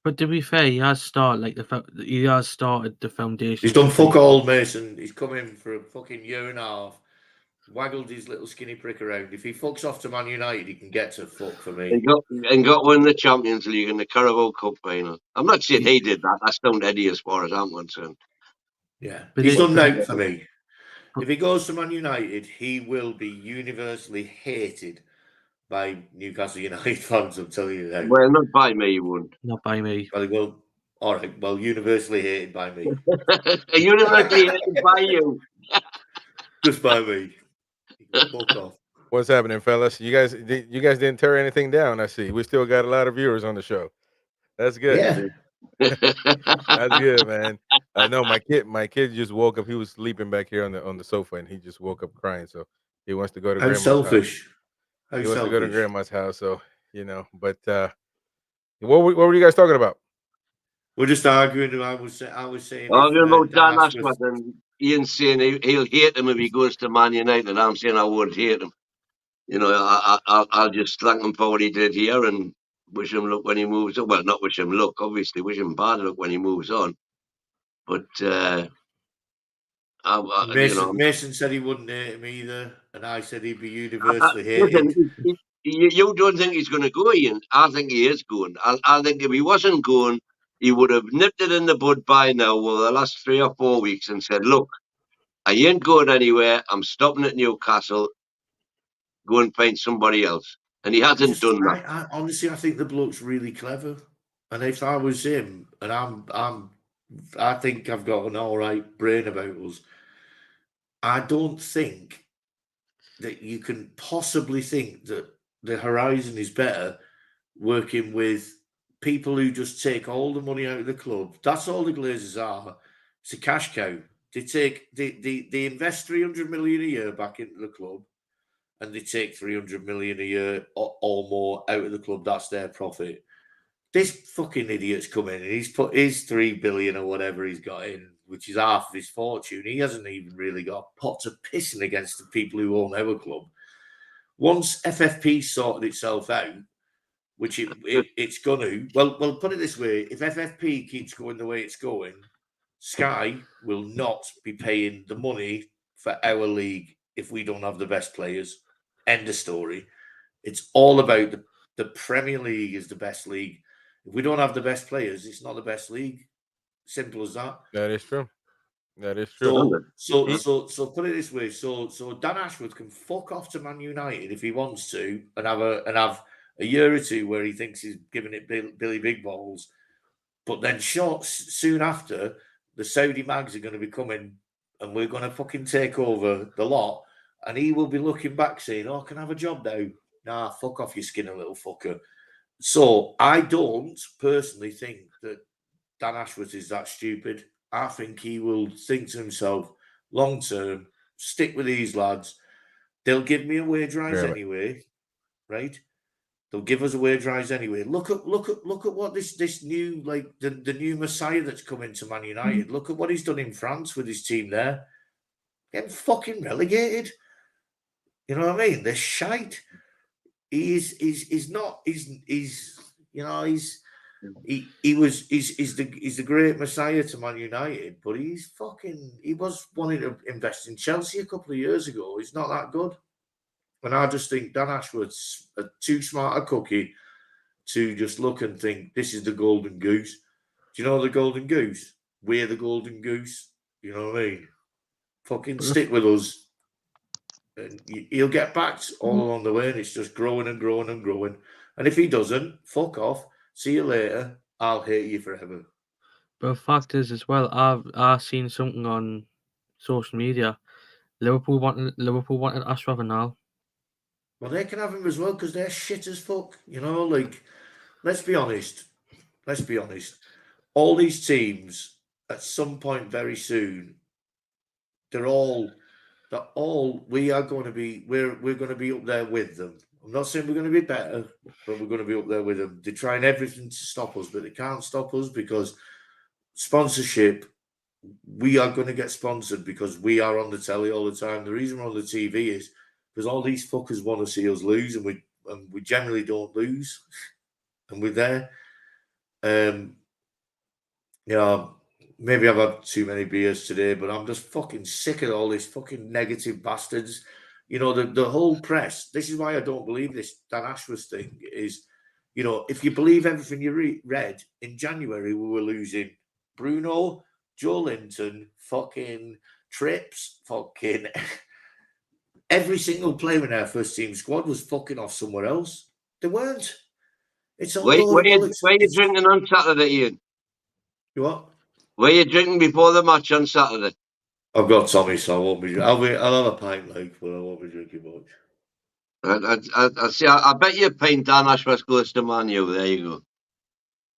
But to be fair, he has started the foundation. He's done fuck all, Mason. He's come in for a fucking year and a half, waggled his little skinny prick around. If he fucks off to Man United, he can get to fuck for me. and got win the Champions League and the Carabao Cup final. I'm not saying he did that. That's down to Eddie as far as I'm concerned. Yeah, But he's it- done out for me. If he goes to Man United, he will be universally hated by Newcastle United fans. I'm telling you now. Well, not by me, he wouldn't. Not by me. Well, all right. Well, universally hated by me. Universally hated by you. Just by me. He can fuck off. What's happening, fellas? You guys didn't tear anything down. I see. We still got a lot of viewers on the show. That's good. Yeah. That's good, man. No, my kid just woke up. He was sleeping back here on the sofa, and he just woke up crying. So he wants to go to How grandma's house. selfish. How He wants to go to selfish. grandma's house. So but what were you guys talking about? We're just arguing. I was saying. Arguing about Dan Ashworth- Ashworth and Ian saying he'll hate him if he goes to Man United. I'm saying I won't hate him. You know, I'll just thank him for what he did here and wish him luck when he moves on. Well, not wish him luck, obviously. Wish him bad luck when he moves on. But Mason said he wouldn't hate him either, and I said he'd be universally hated. listen, you don't think he's going to go, Ian? I think he is going. I think if he wasn't going, he would have nipped it in the bud by now over the last 3 or 4 weeks and said, "Look, I ain't going anywhere. I'm stopping at Newcastle. Go and find somebody else." And he hasn't done that. I honestly, I think the bloke's really clever, and if I was him, and I think I've got an all right brain about us. I don't think that you can possibly think that the horizon is better working with people who just take all the money out of the club. That's all the Glazers are. It's a cash cow. They invest 300 million a year back into the club, and they take 300 million a year or more out of the club. That's their profit. This fucking idiot's come in and he's put his 3 billion or whatever he's got in, which is half of his fortune. He hasn't even really got pots of pissing against the people who own our club. Once FFP sorted itself out, which it's going to, well, put it this way: if FFP keeps going the way it's going, Sky will not be paying the money for our league if we don't have the best players. End of story. It's all about the Premier League is the best league. If we don't have the best players, it's not the best league. Simple as that. That is true. That is true. So put it this way: so Dan Ashworth can fuck off to Man United if he wants to, and have a year or two where he thinks he's giving it Billy Big Balls, but then soon after, the Saudi mags are going to be coming, and we're going to fucking take over the lot, and he will be looking back saying, "Oh, can I have a job now?" Nah, fuck off your skin, a little fucker. So I don't personally think that Dan Ashworth is that stupid. I think he will think to himself, long term, stick with these lads. They'll give me a wage rise anyway, right? They'll give us a wage rise anyway. Look at what this new, like the new Messiah that's come into Man United. Look at what he's done in France with his team there. Getting fucking relegated. You know what I mean? They're shite. He's the great Messiah to Man United, but he was wanting to invest in Chelsea a couple of years ago. He's not that good. And I just think Dan Ashworth's too smart a cookie to just look and think this is the golden goose. Do you know the golden goose? We're the golden goose. You know what I mean? Fucking stick with us. And he'll get backed all along the way, and it's just growing and growing and growing. And if he doesn't, fuck off. See you later. I'll hate you forever. But the fact is, as well, I've seen something on social media. Liverpool wanted Ashraf now. Well, they can have him as well because they're shit as fuck. You know, like, let's be honest. Let's be honest. All these teams, at some point very soon, we're going to be up there with them. I'm not saying we're going to be better, but we're going to be up there with them. They're trying everything to stop us, but they can't stop us because sponsorship, we are going to get sponsored because we are on the telly all the time. The reason we're on the TV is because all these fuckers want to see us lose, and we generally don't lose, and we're there. Maybe I've had too many beers today, but I'm just fucking sick of all these fucking negative bastards. You know, the whole press. This is why I don't believe this Dan Ashworth thing is, you know, if you believe everything you read, in January we were losing Bruno, Joe Linton, fucking Trips, fucking every single player in our first team squad was fucking off somewhere else. They weren't. It's all Where you drinking on Saturday, Ian? You what? Where you drinking before the match on Saturday? I've got Tommy, so I won't be. I'll have a pint, like, but I won't be drinking much. I see. I bet you a pint Dan Ashworth goes to Man U. There you go.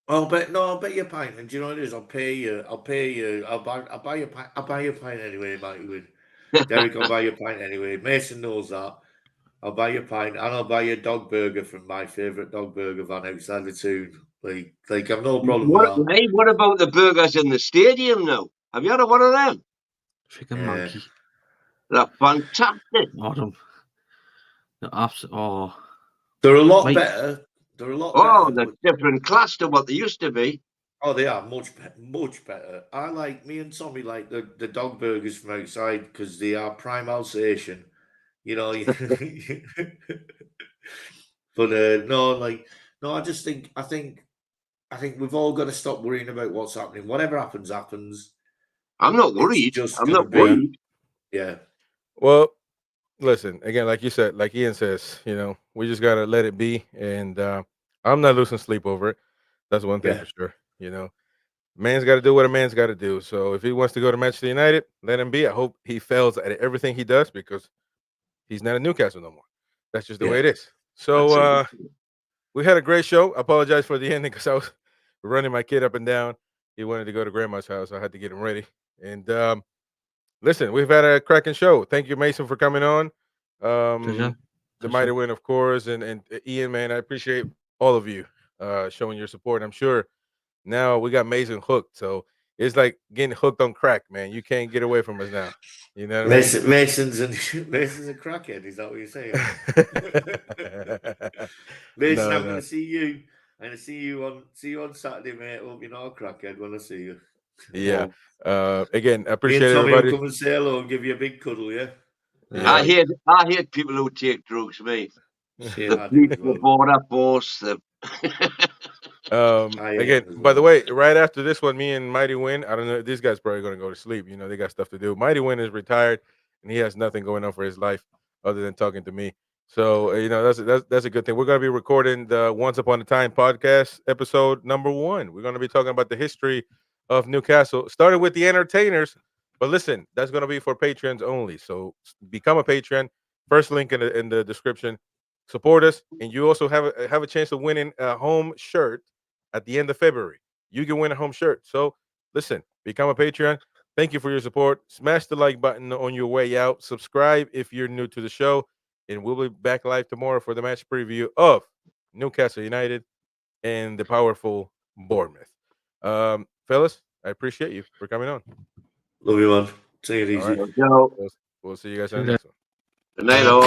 I'll bet you a pint, and do you know what it is? I'll pay you. I'll buy you a pint. I'll buy you a pint anyway, mate. Derek, I'll buy you a pint anyway. Mason knows that. I'll buy you a pint, and I'll buy you a dog burger from my favourite dog burger van outside the tune. Like I've no problem with that. Hey, what about the burgers in the stadium now? Have you had one of them? Chicken monkey. They're fantastic. Autumn. They're absolutely. They're a lot better. They're a lot better. Oh, they're different class to what they used to be. Oh, they are much better. Me and Tommy like the dog burgers from outside because they are prime Alsatian. You know, but I think we've all got to stop worrying about what's happening. Whatever happens, happens. I'm not worried. I'm not worried. Yeah. Well, listen, again, like you said, like Ian says, you know, we just gotta let it be, and I'm not losing sleep over it. That's one thing for sure. You know, man's got to do what a man's got to do. So if he wants to go to Manchester United, let him be. I hope he fails at everything he does because he's not a Newcastle no more. That's just the way it is. So we had a great show. I apologize for the ending because I was running my kid up and down. He wanted to go to grandma's house. I had to get him ready. And listen, we've had a cracking show. Thank you, Mason, for coming on. The Mighty Win, of course, and Ian, man, I appreciate all of you showing your support. I'm sure now we got Mason hooked. So it's like getting hooked on crack, man. You can't get away from us now. You know what I mean? Mason's a crackhead. Is that what you're saying? Mason, I'm going to see you. I'm going to see you on Saturday, mate. Hope you're not a crackhead when I see you. Yeah. Again, I appreciate Tommy everybody. will come and say hello and give you a big cuddle, yeah? I hate people who take drugs, mate. The border posts. Again, by the way, right after this one, me and Mighty Win, I don't know, this guy's probably going to go to sleep. You know, they got stuff to do. Mighty Win is retired, and he has nothing going on for his life other than talking to me. So, you know, that's a good thing. We're going to be recording the Once Upon a Time podcast episode number 1. We're going to be talking about the history of Newcastle, starting with the entertainers. But listen, that's going to be for patrons only. So become a patron. First link in the description. Support us, and you also have a chance of winning a home shirt at the end of February. You can win a home shirt. So listen, become a Patreon. Thank you for your support. Smash the like button on your way out. Subscribe if you're new to the show, and we'll be back live tomorrow for the match preview of Newcastle United and the powerful Bournemouth. Fellas, I appreciate you for coming on. Love you, man. Take it easy. Right. We'll see you guys on the next one. Good night, all.